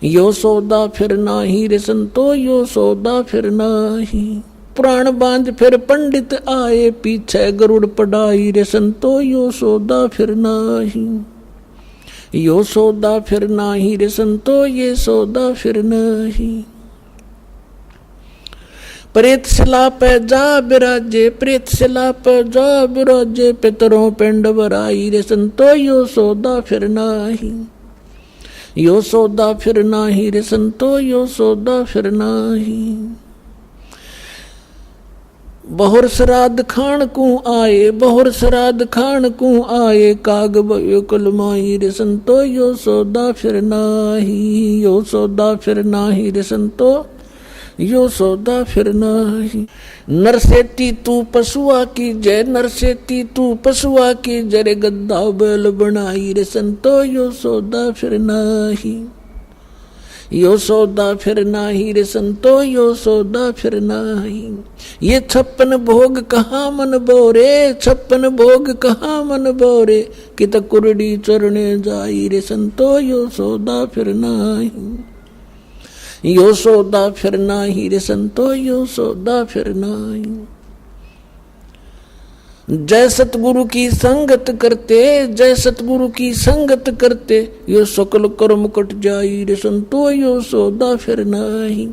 यो सौदा फिर नाही रे संतो, यो सौदा फिर नाही। प्राण बांध फिर पंडित आए, पीछे गरुड़ पढ़ाई रे संतो, यो सौदा फिर नाही, यो सौदा फिर नाही रे संतो, ये सौदा फिर नाही। प्रेत शिला पे जा बिराजे, प्रेत शिला पे जा बिराजे, पितरों पिंड बराई रे संतो, यो सौदा फिर नाही, यो सौदा फिर नाही रे संतो, यो सौदा फिर नाही। बहुर श्राद्ध खान को आए, बहुर श्राद्ध खान को आए, काग भयो कुलमाई रे संतो, यो सौदा फिर नाही, यो सौदा फिर नाही रे संतो, यो सौदा फिर नाही। नरसेती तू पशुआ की जय, नरसेती तू पशुआ की जय, गद्दा बैल बनाई रे संतो, यो सौदा फिर नाही, यो सौदा फिर नाही रे संतो, यो सौदा फिर नाही। ये 56 भोग कहाँ मन बोरे, 56 भोग कहाँ मन बोरे, कित कुरडी चरणे जाई रे संतो, यो सौदा फिर नाही, यो सौदा फिर नाही रे संतो, यो सौदा फिर नाही। जय सतगुरु की संगत करते, जय सतगुरु की संगत करते, यो सकल कर्म कट जाई रे संतो, यो सौदा फिर नाही,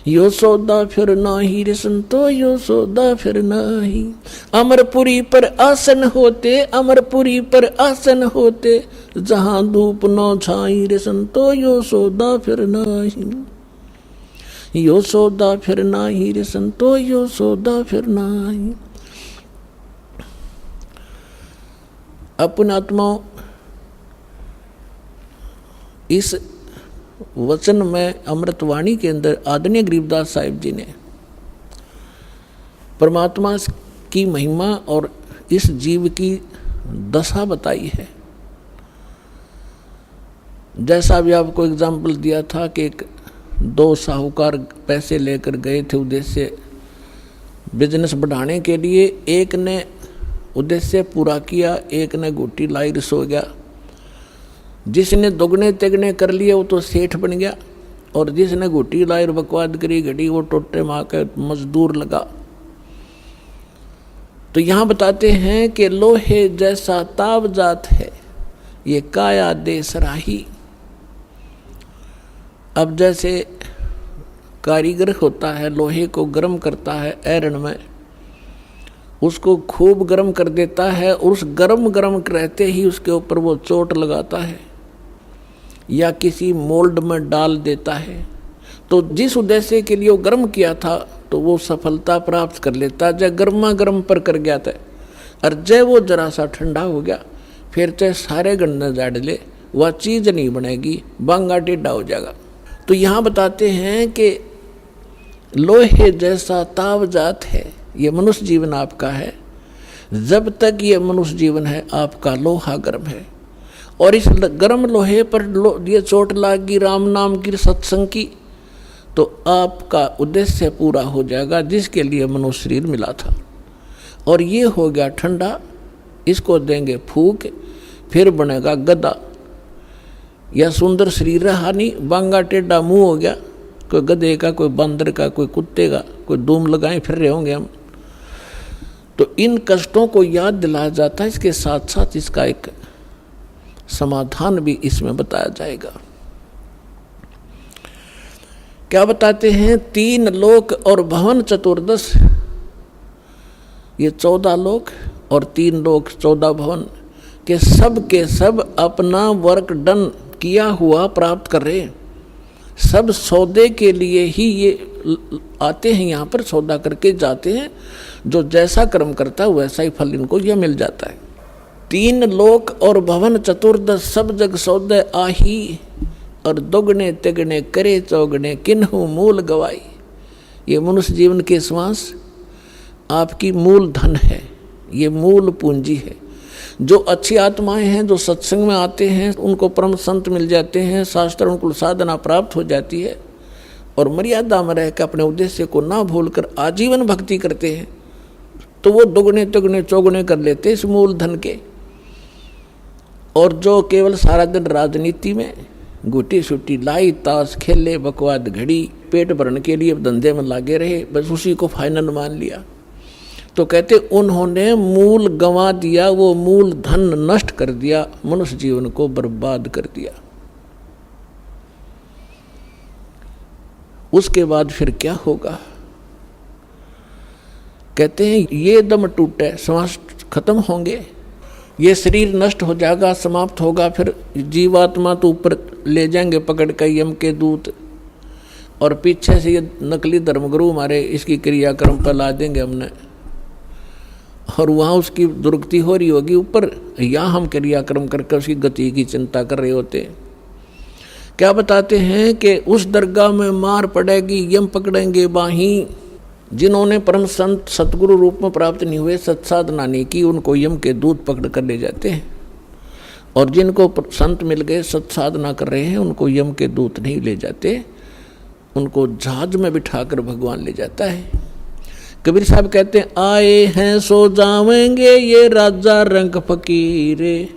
यो सौदा फिर नाही रे संतो, यो सौदा फिर नाही। अमरपुरी पर आसन होते, अमरपुरी पर आसन होते, जहां धूप न छाई रे संतो, यो सौदा फिर नाही, यो सौदा फिर नाही रे संतो, यो सौदा फिर नाही। अपन आत्माओं, इस वचन में अमृतवाणी के अंदर आदरणीय गरीबदास साहिब जी ने परमात्मा की महिमा और इस जीव की दशा बताई है। जैसा भी आपको एग्जाम्पल दिया था कि एक दो साहूकार पैसे लेकर गए थे उद्देश्य बिजनेस बढ़ाने के लिए, एक ने उद्देश्य पूरा किया, एक ने घुट्टी लाई सो गया। जिसने दोगुने तिगने कर लिए वो तो सेठ बन गया, और जिसने घुट्टी लाई बकवाद करी घड़ी वो टोटे मार के मजदूर लगा। तो यहाँ बताते हैं कि लोहे जैसा ताव जात है ये काया दे सराही। अब जैसे कारीगर होता है, लोहे को गर्म करता है ऐरण में, उसको खूब गर्म कर देता है, और उस गर्म रहते ही उसके ऊपर वो चोट लगाता है या किसी मोल्ड में डाल देता है, तो जिस उद्देश्य के लिए वो गर्म किया था तो वो सफलता प्राप्त कर लेता। जब गर्मा गर्म पर कर गया था, और जब वो जरा सा ठंडा हो गया, फिर चाहे सारे गन्ने झाड़ ले, वह चीज़ नहीं बनेगी, बांगा टेढ़ा हो जाएगा। तो यहाँ बताते हैं कि लोहे जैसा ताव जात है, ये मनुष्य जीवन आपका है। जब तक ये मनुष्य जीवन है आपका लोहा गर्म है, और इस गर्म लोहे पर ये चोट लागी राम नाम की सत्संग की, तो आपका उद्देश्य पूरा हो जाएगा जिसके लिए मनुष्य शरीर मिला था। और ये हो गया ठंडा, इसको देंगे फूक, फिर बनेगा गदा। या सुंदर शरीर रहा नहीं, बांगा टेढ़ा मुंह हो गया, कोई गधे का, कोई बंदर का, कोई कुत्ते का, कोई धूम लगाए फिर रहे होंगे हम। तो इन कष्टों को याद दिलाया जाता है, इसके साथ साथ इसका एक समाधान भी इसमें बताया जाएगा। क्या बताते हैं? 3 लोक और भवन चतुर्दश, ये 14 लोक और 3 लोक 14 भवन के सब अपना वर्क डन किया हुआ प्राप्त कर रहे हैं। सब सौदे के लिए ही ये आते हैं, यहाँ पर सौदा करके जाते हैं। जो जैसा कर्म करता है वैसा ही फल इनको यह मिल जाता है। 3 लोक और भवन चतुर्दश सब जग सौदे आही, और दोगुने तिगुने करे चौगुने किन्हु मूल गवाई। ये मनुष्य जीवन के श्वास आपकी मूल धन है, ये मूल पूंजी है। जो अच्छी आत्माएं हैं, जो सत्संग में आते हैं, उनको परम संत मिल जाते हैं, शास्त्र उनको साधना प्राप्त हो जाती है, और मर्यादा में रहकर अपने उद्देश्य को ना भूलकर आजीवन भक्ति करते हैं, तो वो दोगुने तिगुने चौगुने कर लेते हैं इस मूल धन के। और जो केवल सारा दिन राजनीति में गुटी सुटी लाई ताश खेले बकवाद घड़ी पेट भरने के लिए धंधे में लागे रहे, बस उसी को फाइनल मान लिया, तो कहते उन्होंने मूल गंवा दिया, वो मूल धन नष्ट कर दिया, मनुष्य जीवन को बर्बाद कर दिया। उसके बाद फिर क्या होगा? कहते हैं ये दम टूटे श्वास खत्म होंगे, ये शरीर नष्ट हो जाएगा, समाप्त होगा। फिर जीवात्मा तो ऊपर ले जाएंगे पकड़ कर यम के दूत, और पीछे से ये नकली धर्मगुरु हमारे इसकी क्रियाक्रम पर ला देंगे हमने, और वहाँ उसकी दुर्गति हो रही होगी ऊपर, या हम क्रियाक्रम करके उसकी गति की चिंता कर रहे होते हैं। क्या बताते हैं कि उस दरगाह में मार पड़ेगी, यम पकड़ेंगे बाहीं। जिन्होंने परम संत सतगुरु रूप में प्राप्त नहीं हुए, सत्साधना नहीं की, उनको यम के दूत पकड़ कर ले जाते हैं, और जिनको संत मिल गए सत्साधना कर रहे हैं उनको यम के दूत नहीं ले जाते, उनको जहाज में बिठाकर भगवान ले जाता है। कबीर साहब कहते हैं आए हैं सो जावेंगे ये राजा रंग फकीरे,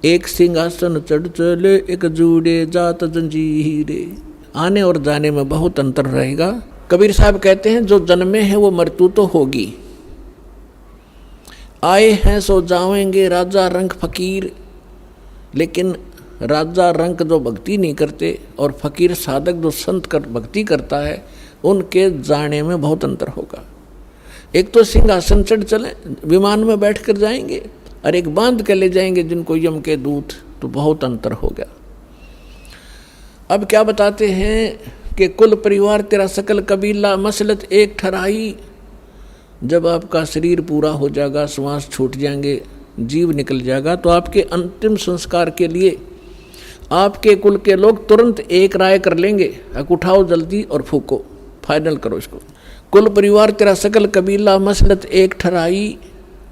एक सिंहासन चढ़ चले एक जूड़े जात जंजीरे। आने और जाने में बहुत अंतर रहेगा। कबीर साहब कहते हैं जो जन्मे हैं वो मृत्यु तो होगी। आए हैं सो जावेंगे राजा रंग फकीर, लेकिन राजा रंग जो भक्ति नहीं करते और फकीर साधक जो संत कर भक्ति करता है, उनके जाने में बहुत अंतर होगा। एक तो सिंहासन चढ़ चले विमान में बैठ कर जाएंगे, और एक बांध कर ले जाएंगे जिनको यम के दूत, तो बहुत अंतर हो गया। अब क्या बताते हैं कि कुल परिवार तेरा सकल कबीला मसलत एक ठहराई। जब आपका शरीर पूरा हो जाएगा, श्वास छूट जाएंगे, जीव निकल जाएगा, तो आपके अंतिम संस्कार के लिए आपके कुल के लोग तुरंत एक राय कर लेंगे, उठाओ जल्दी और फूको, फाइनल करो इसको। कुल परिवार तेरा सकल कबीला मसलत एक ठहराई,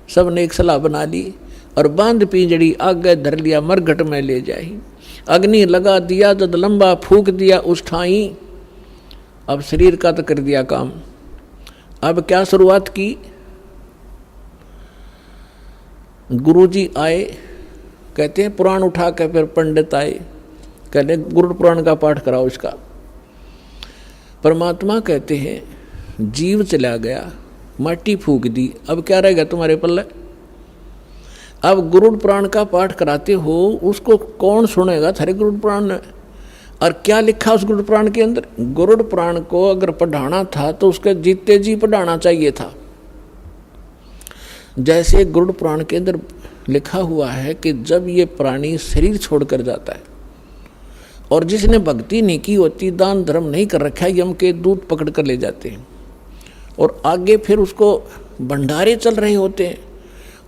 सब ने एक सलाह बना ली और बांध पिंजड़ी आगे धर लिया, मरघट में ले जाई। अग्नि लगा दिया जद लंबा फूक दिया उस ठाई। अब शरीर का तो कर दिया काम। अब क्या शुरुआत की, गुरुजी आए, कहते हैं पुराण उठा के फिर पंडित आए, कहते गुरु पुराण का पाठ कराओ इसका। परमात्मा कहते हैं जीव चला गया, माटी फूक दी, अब क्या रहेगा तुम्हारे पल्ले। अब गुरु पुराण का पाठ कराते हो, उसको कौन सुनेगा थारे गुरु पुराण में। और क्या लिखा उस गुरु पुराण के अंदर। गुरु पुराण को अगर पढ़ाना था तो उसके जीते जी पढ़ाना चाहिए था। जैसे गुरु पुराण के अंदर लिखा हुआ है कि जब ये प्राणी शरीर छोड़कर जाता है और जिसने भक्ति नहीं की होती, दान धर्म नहीं कर रखा, यम के दूत पकड़ कर ले जाते हैं और आगे फिर उसको भंडारे चल रहे होते हैं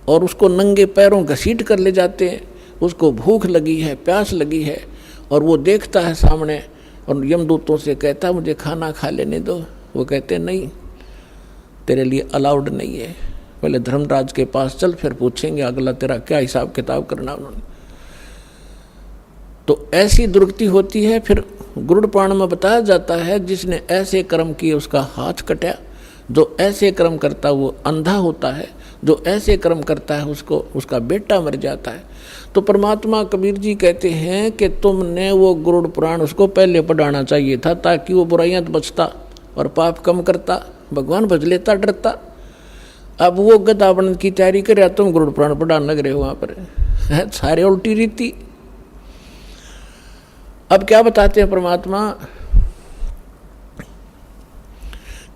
और उसको नंगे पैरों घसीट कर ले जाते हैं। उसको भूख लगी है, प्यास लगी है और वो देखता है सामने और यमदूतों से कहता मुझे खाना खा लेने दो। वो कहते नहीं, तेरे लिए अलाउड नहीं है, पहले धर्मराज के पास चल, फिर पूछेंगे अगला तेरा क्या हिसाब किताब करना उन्होंने। तो ऐसी दुर्गति होती है। फिर गुरु पुराण में बताया जाता है जिसने ऐसे कर्म किए उसका हाथ कटा, जो ऐसे कर्म करता वो अंधा होता है, जो ऐसे कर्म करता है उसको उसका बेटा मर जाता है। तो परमात्मा कबीर जी कहते हैं कि तुमने वो गुरु पुराण उसको पहले पढ़ाना चाहिए था, ताकि वो बुराइयां बचता और पाप कम करता, भगवान भज लेता, डरता। अब वो गदा बनने की तैयारी करे, तुम गुरु पुराण पढ़ाने लग रहे हो वहां पर, है सारे उल्टी रीति। अब क्या बताते हैं परमात्मा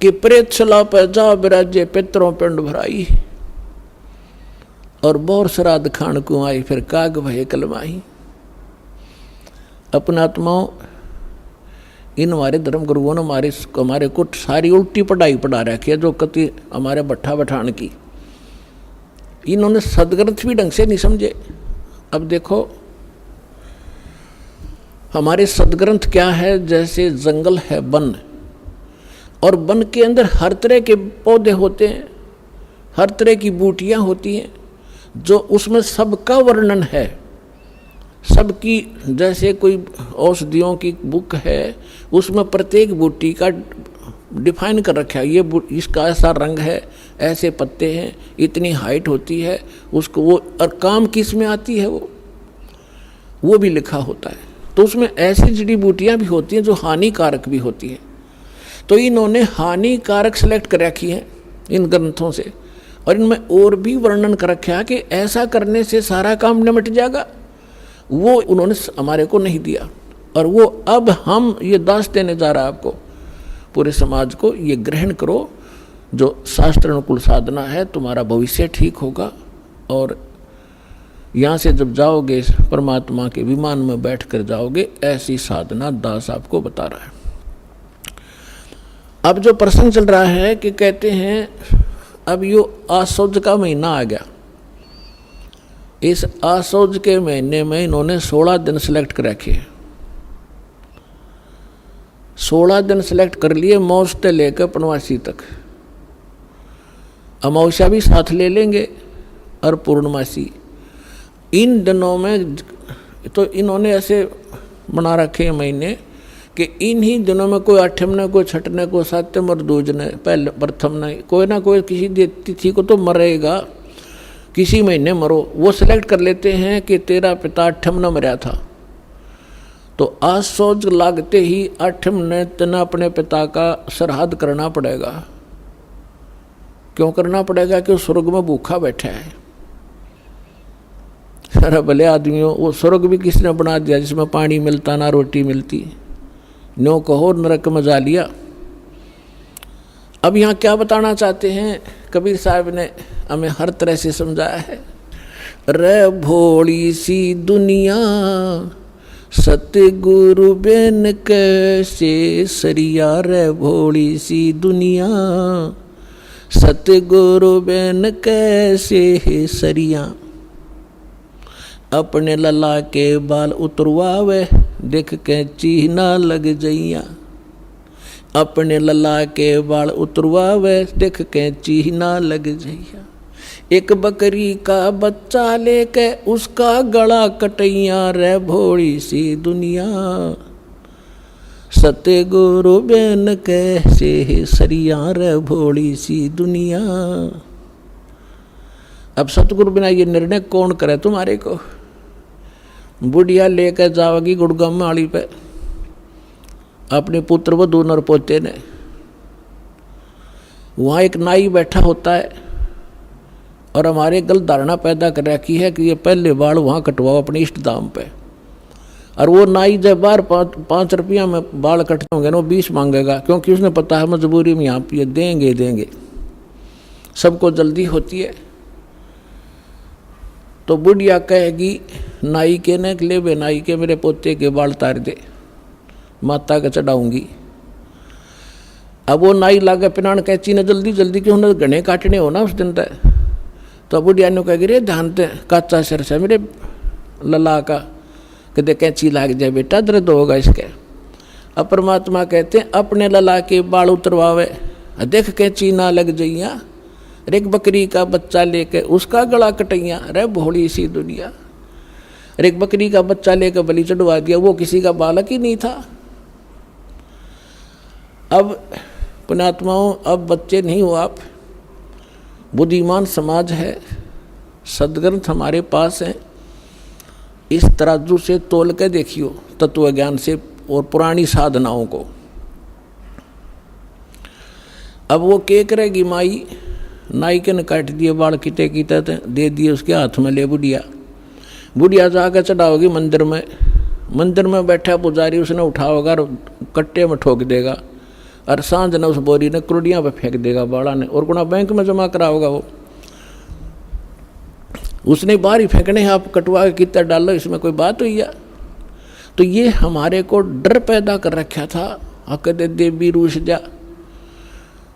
कि प्रेत सला पर जा बिराजे पितरों पिंड भराई और बोर श्राद्ध खान को आई, फिर काग भय कलमाई। अपनात्माओं, इन हमारे धर्म गुरुओं ने हमारे को सारी उल्टी पढ़ाई पढ़ा रखी है, जो कति हमारे भट्ठा बठान की। इन्होंने सदग्रंथ भी ढंग से नहीं समझे। अब देखो हमारे सदग्रंथ क्या है, जैसे जंगल है वन, और वन के अंदर हर तरह के पौधे होते हैं, हर तरह की बूटियां होती हैं, जो उसमें सबका वर्णन है, सबकी। जैसे कोई औषधियों की बुक है, उसमें प्रत्येक बूटी का डिफाइन कर रखा है, ये इसका ऐसा रंग है, ऐसे पत्ते हैं, इतनी हाइट होती है उसको, वो और काम किस में आती है वो भी लिखा होता है। तो उसमें ऐसी जड़ी बूटियाँ भी होती हैं जो हानिकारक भी होती हैं। तो इन्होंने हानिकारक सेलेक्ट कर रखी है इन ग्रंथों से, और इनमें और भी वर्णन कर रखा है कि ऐसा करने से सारा काम निमट जाएगा। वो उन्होंने हमारे को नहीं दिया, और वो अब हम ये दास देने जा रहा है आपको, पूरे समाज को। ये ग्रहण करो, जो शास्त्र अनुकूल साधना है, तुम्हारा भविष्य ठीक होगा। और यहाँ से जब जाओगे परमात्मा के विमान में बैठ कर जाओगे, ऐसी साधना दास आपको बता रहा है। अब जो प्रसंग चल रहा है कि कहते हैं अब यो आसौज का महीना आ गया। इस आसौज के महीने में इन्होंने 16 दिन सेलेक्ट कर रखे। 16 दिन सेलेक्ट कर लिए, मौस से लेकर पनवासी तक। अमावस्या भी साथ ले लेंगे और पूर्णमासी। इन दिनों में तो इन्होंने ऐसे बना रखे महीने कि इन्हीं दिनों में कोई आठम ने, कोई छठने, कोई सातम और दूजने, पहले प्रथम ने, कोई ना कोई किसी तिथि को तो मरेगा, किसी महीने मरो। वो सिलेक्ट कर लेते हैं कि तेरा पिता आठम न मरा था, तो आसौज लागते ही आठम ने तना अपने पिता का श्राद्ध करना पड़ेगा। क्यों करना पड़ेगा? कि स्वर्ग में भूखा बैठा है। सारा भले आदमियों, वो स्वर्ग भी किसने बना दिया जिसमें पानी मिलता ना रोटी मिलती। नो कहो नरक में जा लिया। अब यहाँ क्या बताना चाहते हैं कबीर साहब ने हमें हर तरह से समझाया है। रे भोली सी दुनिया सतगुरु बेन कैसे सरिया, रे भोली सी दुनिया सतगुरु बेन कैसे सरिया। अपने लला के बाल उतरवावे, देख के चीना लग जइया। अपने लला के बाल उतरवावे, देख के चीना लग जइया। एक बकरी का बच्चा लेके उसका गला कटैया, रे भोली सी दुनिया। सतगुरु बेन कैसे सरिया, रे भोली सी दुनिया। अब सतगुरु बिना ये निर्णय कौन करे तुम्हारे को। बुढ़िया लेकर जाओगी गुड़गांव माड़ी पे अपने पुत्र वधू नर पोते ने। वहाँ एक नाई बैठा होता है और हमारे गलत धारणा पैदा कर रखी है कि ये पहले बाल वहाँ कटवाओ अपने इष्ट दाम पे। और वो नाई जब बार 5 रुपया में बाल कटते होंगे ना, वो 20 मांगेगा, क्योंकि उसने पता है मजबूरी में यहाँ पे देंगे। सबको जल्दी होती है। तो बुढ़िया कहेगी नाई के ने ले बे नाई के मेरे पोते के बाल तार दे, माता के चढ़ाऊंगी। अब वो नाई लागे पिनान कैची ने जल्दी क्यों ना घने काटने हो ना उस दिन तक। तो बुढ़िया ने कहेगी रे ध्यान ते काचा सिर से मेरे लला का, कहते कैंची लाग जाए बेटा दर्द होगा इसके। अब परमात्मा कहते हैं अपने लला के बाल उतरवावे, देख कैंची ना लग जइया। एक बकरी का बच्चा लेके उसका गला कटैया, रे भोली सी दुनिया। एक बकरी का बच्चा लेकर बलि चढ़वा दिया, वो किसी का बालक ही नहीं था। अब पुण्यात्माओं, अब बच्चे नहीं हो आप, बुद्धिमान समाज है, सदग्रंथ हमारे पास हैं। इस तराजू से तोल के देखियो तत्व ज्ञान से और पुरानी साधनाओं को। अब वो के करेगी माई, नाई के ने काट दिए बाल किते दे दिए उसके हाथ में, ले बुढ़िया जाकर चढ़ाओगी मंदिर में बैठा पुजारी उसने उठाओगा और कट्टे में ठोक देगा, और सांझ ने उस बोरी ने कुर्डियाँ पे फेंक देगा बाड़ा ने, और गुना बैंक में जमा कराओगा। वो उसने बाहर ही फेंकने, आप कटवा के कितना डालो, इसमें कोई बात हुई है। तो ये हमारे को डर पैदा कर रखा था। कहते देवी रूस जा,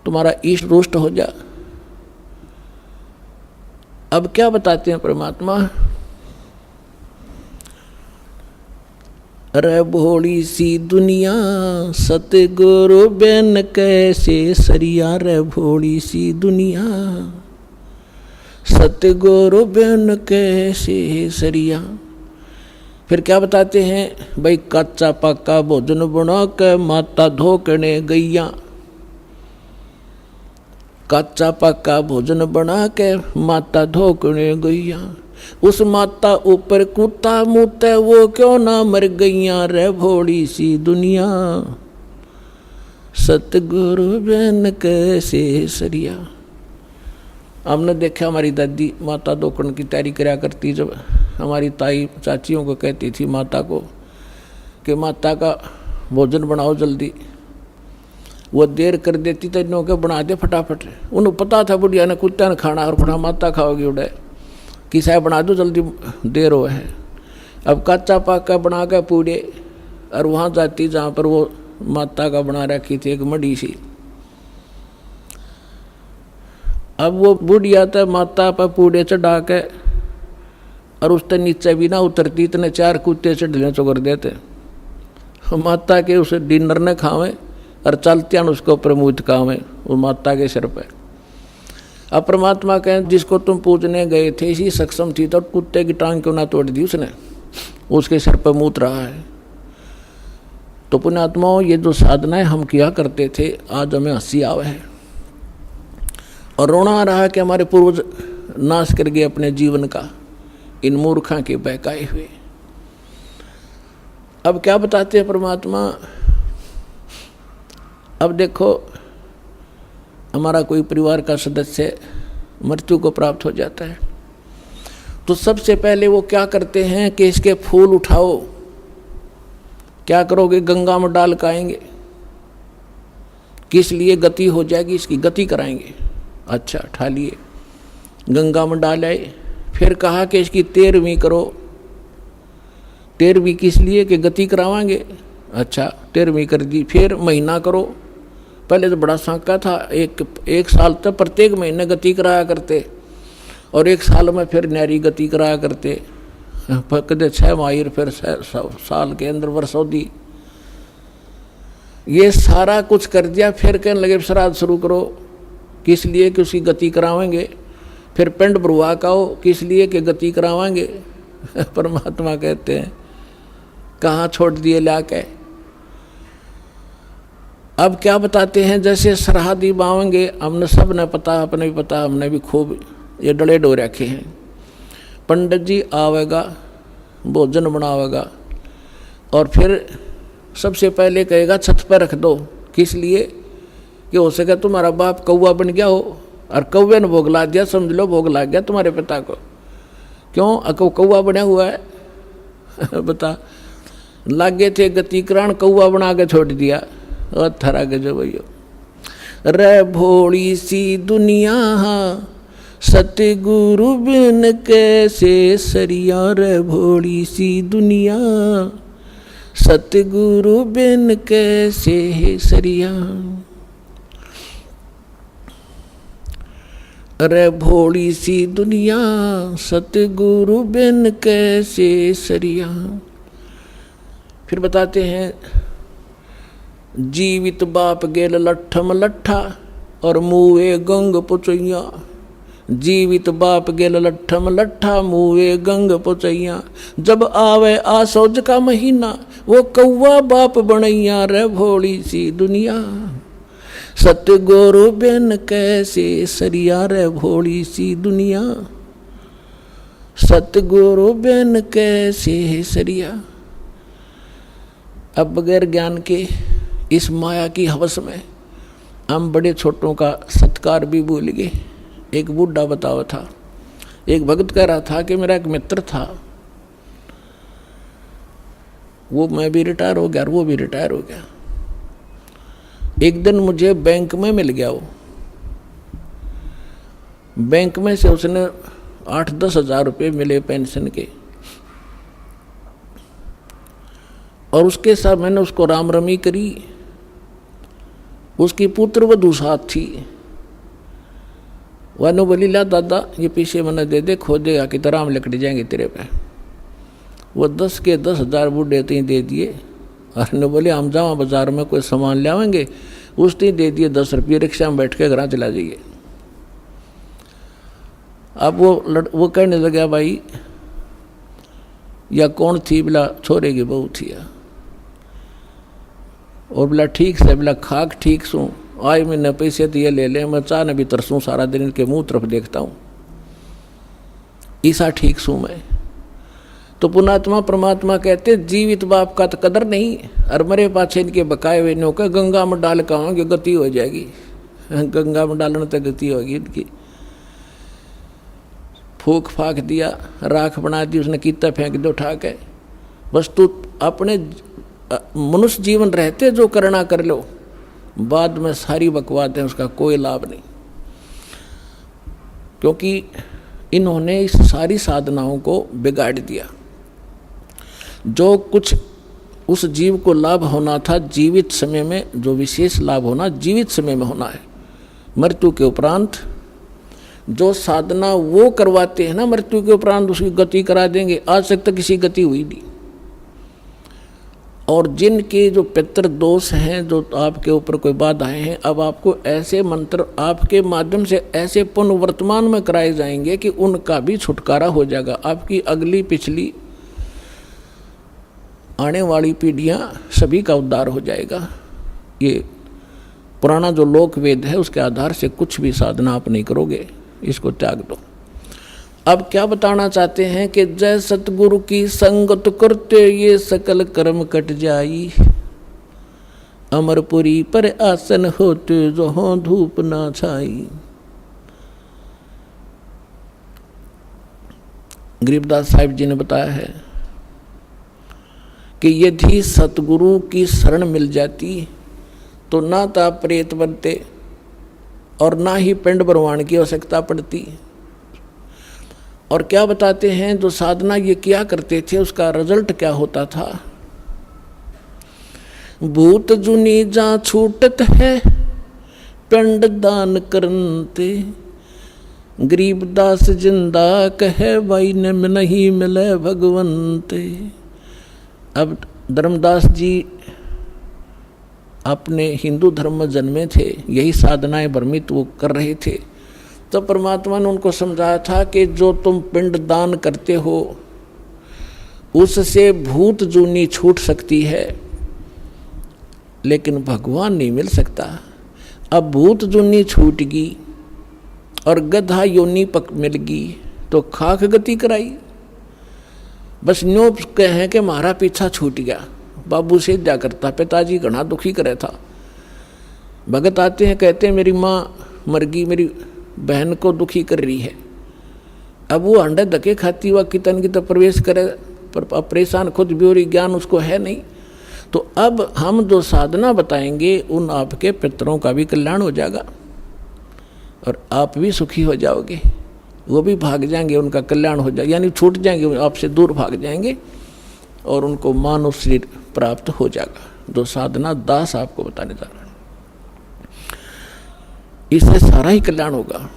तुम्हारा ईष्ट रुष्ट हो जा। अब क्या बताते हैं परमात्मा, रे भोली सी दुनिया सतगुरु बेन कैसे सरिया, रे भोली सी दुनिया सतगुरु बेन कैसे सरिया। फिर क्या बताते हैं भाई, कच्चा पक्का भोजन बना के माता धोकने गैया। कच्चा पक्का भोजन बना के माता धोकने गैया। उस माता ऊपर कुत्ता मुते वो क्यों ना मर गैया, रे भोली सी दुनिया सतगुरु बेन कैसे सरिया। हमने देखा हमारी दादी माता धोकने की तैयारी कराया करती, जब हमारी ताई चाचियों को कहती थी माता को कि माता का भोजन बनाओ जल्दी, वो देर कर देती तो इन्हों के बना दे फटाफट। उन्हें पता था बुढ़िया ने कुत्ता ने खाना और खाना माता खाओगी उड़े कि साहब बना दो जल्दी देर हो है। अब कच्चा पक्का बना के पूड़े और वहाँ जाती जहाँ पर वो माता का बना रखी थी एक मड़ी सी। अब वो बुढ़िया तो माता पर पूड़े चढ़ा के और उससे नीचे भी ना उतरती, इतने 4 कुत्ते चढ़ने चुकर देते। माता के उसे डिनर ने खावे और चलते हैं उसको प्रमुख काम है वो माता के सिर पर। अब परमात्मा कहें जिसको तुम पूजने गए थे इसी सक्षम थी तो कुत्ते की टांग क्यों ना तोड़ दी उसने, उसके सिर पर मूत रहा है। तो पुण्यात्माओं, ये जो साधनाएं हम किया करते थे आज हमें हंसी आवे है और रोना आ रहा है कि हमारे पूर्वज नाश कर गए अपने जीवन का इन मूर्खों के बहकाए हुए। अब क्या बताते हैं परमात्मा, अब देखो हमारा कोई परिवार का सदस्य मृत्यु को प्राप्त हो जाता है तो सबसे पहले वो क्या करते हैं कि इसके फूल उठाओ। क्या करोगे, गंगा में डाल के आएंगे, किस लिए गति हो जाएगी इसकी, गति कराएंगे। अच्छा उठा लिए, गंगा में डाल आए। फिर कहा कि इसकी 13वीं करो। 13वीं किस लिए कि गति करावांगे। अच्छा 13वीं कर दी। फिर महीना करो, पहले तो बड़ा सांका था, एक साल तक प्रत्येक महीने गति कराया करते और 1 साल में फिर न्यारी गति कराया करते। कदे 6 माहिर, फिर साल के अंदर वर्षोदी, ये सारा कुछ कर दिया। फिर कहने लगे श्राद्ध शुरू करो, किस लिए कि उसकी गति करावेंगे। फिर पिंड भरुआ काओ, किस लिए कि गति करावाएंगे। परमात्मा कहते हैं कहाँ छोड़ दिए लाके। अब क्या बताते हैं, जैसे सरहदी बावेंगे, हमने सब ने पता, अपने भी पता, हमने भी खूब ये डले डो रखे हैं। पंडित जी आवेगा, भोजन बनावेगा, और फिर सबसे पहले कहेगा छत पर रख दो, किस लिए कि हो सके तुम्हारा बाप कौवा बन गया हो, और कौवे ने भोग ला दिया, समझ लो भोग ला गया तुम्हारे पिता को। क्यों कौवा बना हुआ है। बता, लागे थे गति करान, कौवा बना के छोड़ दिया। और थरा के जो भैया, रे भोली सी दुनिया सतगुरु बिन कैसे सरिया, रे भोली सी दुनिया सतगुरु बिन कैसे सरिया। रे भोली सी दुनिया सतगुरु बिन कैसे सरिया। फिर बताते हैं, जीवित बाप गेल लट्ठम लट्ठा, और मुए गंग पुचैया। जीवित बाप गेल लट्ठम लट्ठा, मुए गंग पुचैया। जब आवे आसौज का महीना, वो कौवा बाप बनैया। रे भोली सी दुनिया सतगुरु बिन कैसे सरिया, रे भोली सी दुनिया सतगुरु बिन कैसे सरिया। अब बगैर ज्ञान के इस माया की हवस में हम बड़े छोटों का सत्कार भी भूल गए। एक बूढ़ा बतावा था, एक भक्त कह रहा था कि मेरा एक मित्र था, वो मैं भी रिटायर हो गया और वो भी रिटायर हो गया। एक दिन मुझे बैंक में मिल गया। वो बैंक में से उसने 8-10 हज़ार रुपये मिले पेंशन के, और उसके साथ मैंने उसको राम रमी करी। उसकी पुत्र वधू साथ थी। वह बोली, ला दादा ये पीछे मैंने दे दे, खो देगा कि तो राम लकड़ी जाएंगे तेरे पे। वो 10 के 10 हज़ार बूढ़े तीन दे दिए। और ने बोले हम जाओ बाजार में कोई सामान ले आवेंगे, उस तीन दे दिए 10 रुपये, रिक्शा में बैठ के घर चला जाइए। अब वो कहने लगा, भाई या कौन थी? बोला छोरे की बहू थी। और बोला ठीक से, बोला खाक ठीक सू, आए मैंने पैसे दिए ले ले, मैं चाह न भी तरसूँ, सारा दिन इनके मुंह तरफ देखता हूँ, ईसा ठीक सू मैं। तो पुणात्मा परमात्मा कहते जीवित बाप का तो कदर नहीं, और मरे पाछे इनके बकाए हुए नो के गंगा में डाल के आओगे गति हो जाएगी। गंगा में डालने तक गति होगी इनकी। फूक फाक दिया, राख बना दी उसने, कीता फेंक दो उठा के। बस तू अपने मनुष्य जीवन रहते जो करना कर लो, बाद में सारी बकवाद है, उसका कोई लाभ नहीं। क्योंकि इन्होंने इस सारी साधनाओं को बिगाड़ दिया। जो कुछ उस जीव को लाभ होना था जीवित समय में, जो विशेष लाभ होना जीवित समय में होना है, मृत्यु के उपरांत जो साधना वो करवाते हैं ना, मृत्यु के उपरांत उसकी गति करा देंगे। आज तक तो किसी गति हुई नहीं। और जिनके जो पितृ दोष हैं, जो आपके ऊपर कोई बाधाएं हैं, अब आपको ऐसे मंत्र आपके माध्यम से ऐसे पुनः वर्तमान में कराए जाएंगे कि उनका भी छुटकारा हो जाएगा। आपकी अगली पिछली आने वाली पीढ़ियां सभी का उद्धार हो जाएगा। ये पुराना जो लोक वेद है उसके आधार से कुछ भी साधना आप नहीं करोगे, इसको त्याग दो। अब क्या बताना चाहते हैं कि जय सतगुरु की संगत करते ये सकल कर्म कट जाई, अमरपुरी पर आसन होते जहां धूप ना छाई। गरीबदास साहिब जी ने बताया है कि यदि सतगुरु की शरण मिल जाती तो ना तो आप प्रेत बनते और ना ही पिंड भरवान की आवश्यकता पड़ती। और क्या बताते हैं, जो साधना ये किया करते थे उसका रिजल्ट क्या होता था? भूत जुनी जा छूटत है पिंड दान करते, गरीबदास जिंदा कहे भाई ने नहीं मिले भगवंत। अब धर्मदास जी अपने हिंदू धर्म में जन्मे थे, यही साधनाएं भ्रमित वो कर रहे थे। तो परमात्मा ने उनको समझाया था कि जो तुम पिंड दान करते हो उससे भूत जूनी छूट सकती है, लेकिन भगवान नहीं मिल सकता। अब भूत जूनी छूटगी और गधा योनी पक मिलगी तो खाक गति कराई। बस न्यो कहें कि हमारा पीछा छूट गया, बाबू से क्या करता, पिताजी घना दुखी करे था। भगत आते हैं, कहते हैं मेरी माँ मर गई, मेरी बहन को दुखी कर रही है। अब वो अंडे धके खाती हुआ कितन की तो प्रवेश करे, पर परेशान खुद भी और ज्ञान उसको है नहीं। तो अब हम जो साधना बताएंगे उन आपके पितरों का भी कल्याण हो जाएगा और आप भी सुखी हो जाओगे, वो भी भाग जाएंगे, उनका कल्याण हो जाएगा, यानी छूट जाएंगे, आपसे दूर भाग जाएंगे और उनको मानव शरीर प्राप्त हो जाएगा। जो साधना दास आपको बताने जा रहा है, इससे सारा ही कल्याण होगा।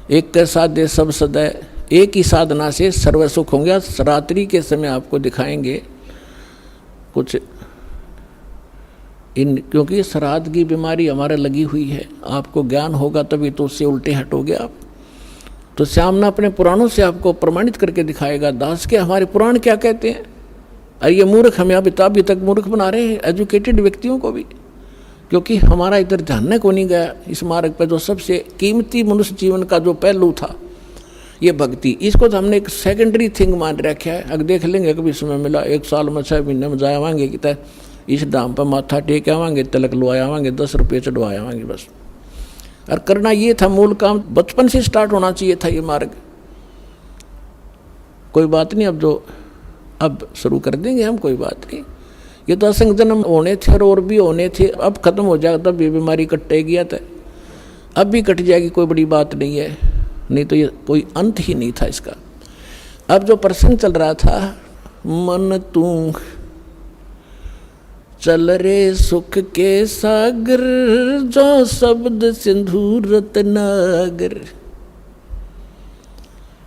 एक के साथ सब सदै, एक ही साधना से सर्व सुख होंगे। रात्रि के समय आपको दिखाएंगे कुछ क्योंकि श्राद्ध की बीमारी हमारे लगी हुई है, आपको ज्ञान होगा तभी तो उससे उल्टे हटोगे आप। तो श्यामना अपने पुराणों से आपको प्रमाणित करके दिखाएगा दास के हमारे पुराण क्या कहते हैं। अरे ये मूर्ख हमें अभी तक मूर्ख बना रहे हैं, एजुकेटेड व्यक्तियों को भी, क्योंकि हमारा इधर ध्यान को नहीं गया इस मार्ग पर जो सबसे कीमती मनुष्य जीवन का जो पहलू था ये भक्ति, इसको तो हमने एक सेकेंडरी थिंग मान रखा है। अगर देख लेंगे कभी समय मिला, 1 साल में 6 महीने में जाए आवांगे कि तय इस धाम पर माथा टेक आवांगे, तिलक लुआ आवांगे, 10 रुपये चढ़वा आवांगे बस। और करना ये था, मूल काम बचपन से स्टार्ट होना चाहिए था ये मार्ग। कोई बात नहीं, अब शुरू कर देंगे हम, कोई बात नहीं। ये तो असंग जन्म होने थे और भी होने थे, अब खत्म हो जाएगा, तब ये बीमारी कटेगी या अब भी कट जाएगी, कोई बड़ी बात नहीं है। नहीं तो ये कोई अंत ही नहीं था इसका। अब जो प्रसंग चल रहा था, मन तू चल रे सुख के सागर, जो शब्द सिंधु रत्नागर।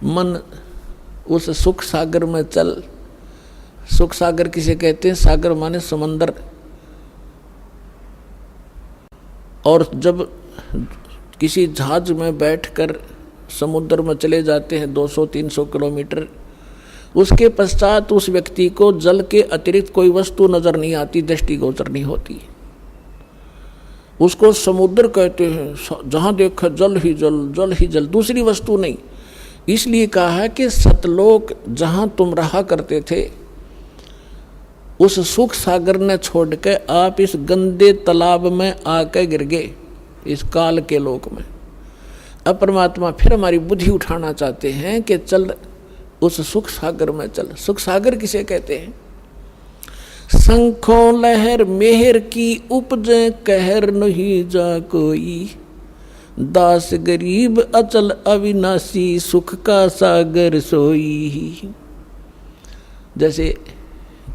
मन उस सुख सागर में चल। सुख सागर किसे कहते हैं? सागर माने समंदर। और जब किसी जहाज में बैठकर समुद्र में चले जाते हैं 200-300 किलोमीटर, उसके पश्चात उस व्यक्ति को जल के अतिरिक्त कोई वस्तु नजर नहीं आती, दृष्टिगोचर नहीं होती। उसको समुद्र कहते हैं, जहाँ देखा जल ही जल, जल ही जल, दूसरी वस्तु नहीं। इसलिए कहा है कि सतलोक जहाँ तुम रहा करते थे उस सुख सागर ने छोड़ के आप इस गंदे तालाब में आके गिर गए, इस काल के लोक में। अब परमात्मा फिर हमारी बुद्धि उठाना चाहते हैं कि चल उस सुख सागर में चल। सुख सागर किसे कहते हैं? शंखों लहर मेहर की उपजे, कहर नहीं जा कोई। दास गरीब अचल अविनाशी, सुख का सागर सोई। जैसे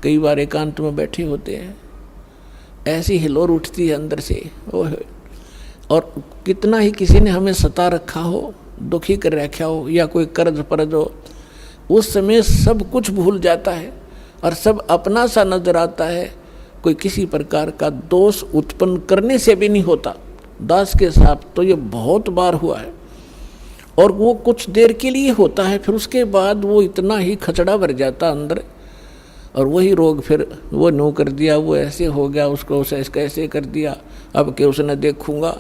कई बार एकांत में बैठे होते हैं, ऐसी हिलोर उठती है अंदर से, और कितना ही किसी ने हमें सता रखा हो, दुखी कर रखा हो, या कोई कर्ज परज हो, उस समय सब कुछ भूल जाता है और सब अपना सा नजर आता है। कोई किसी प्रकार का दोष उत्पन्न करने से भी नहीं होता। दास के साथ तो ये बहुत बार हुआ है, और वो कुछ देर के लिए होता है, फिर उसके बाद वो इतना ही खचड़ा भर जाता अंदर, और वही रोग फिर वो नो कर दिया, वो ऐसे हो गया, उसको उसे कैसे कर दिया, अब के उसने देखूंगा।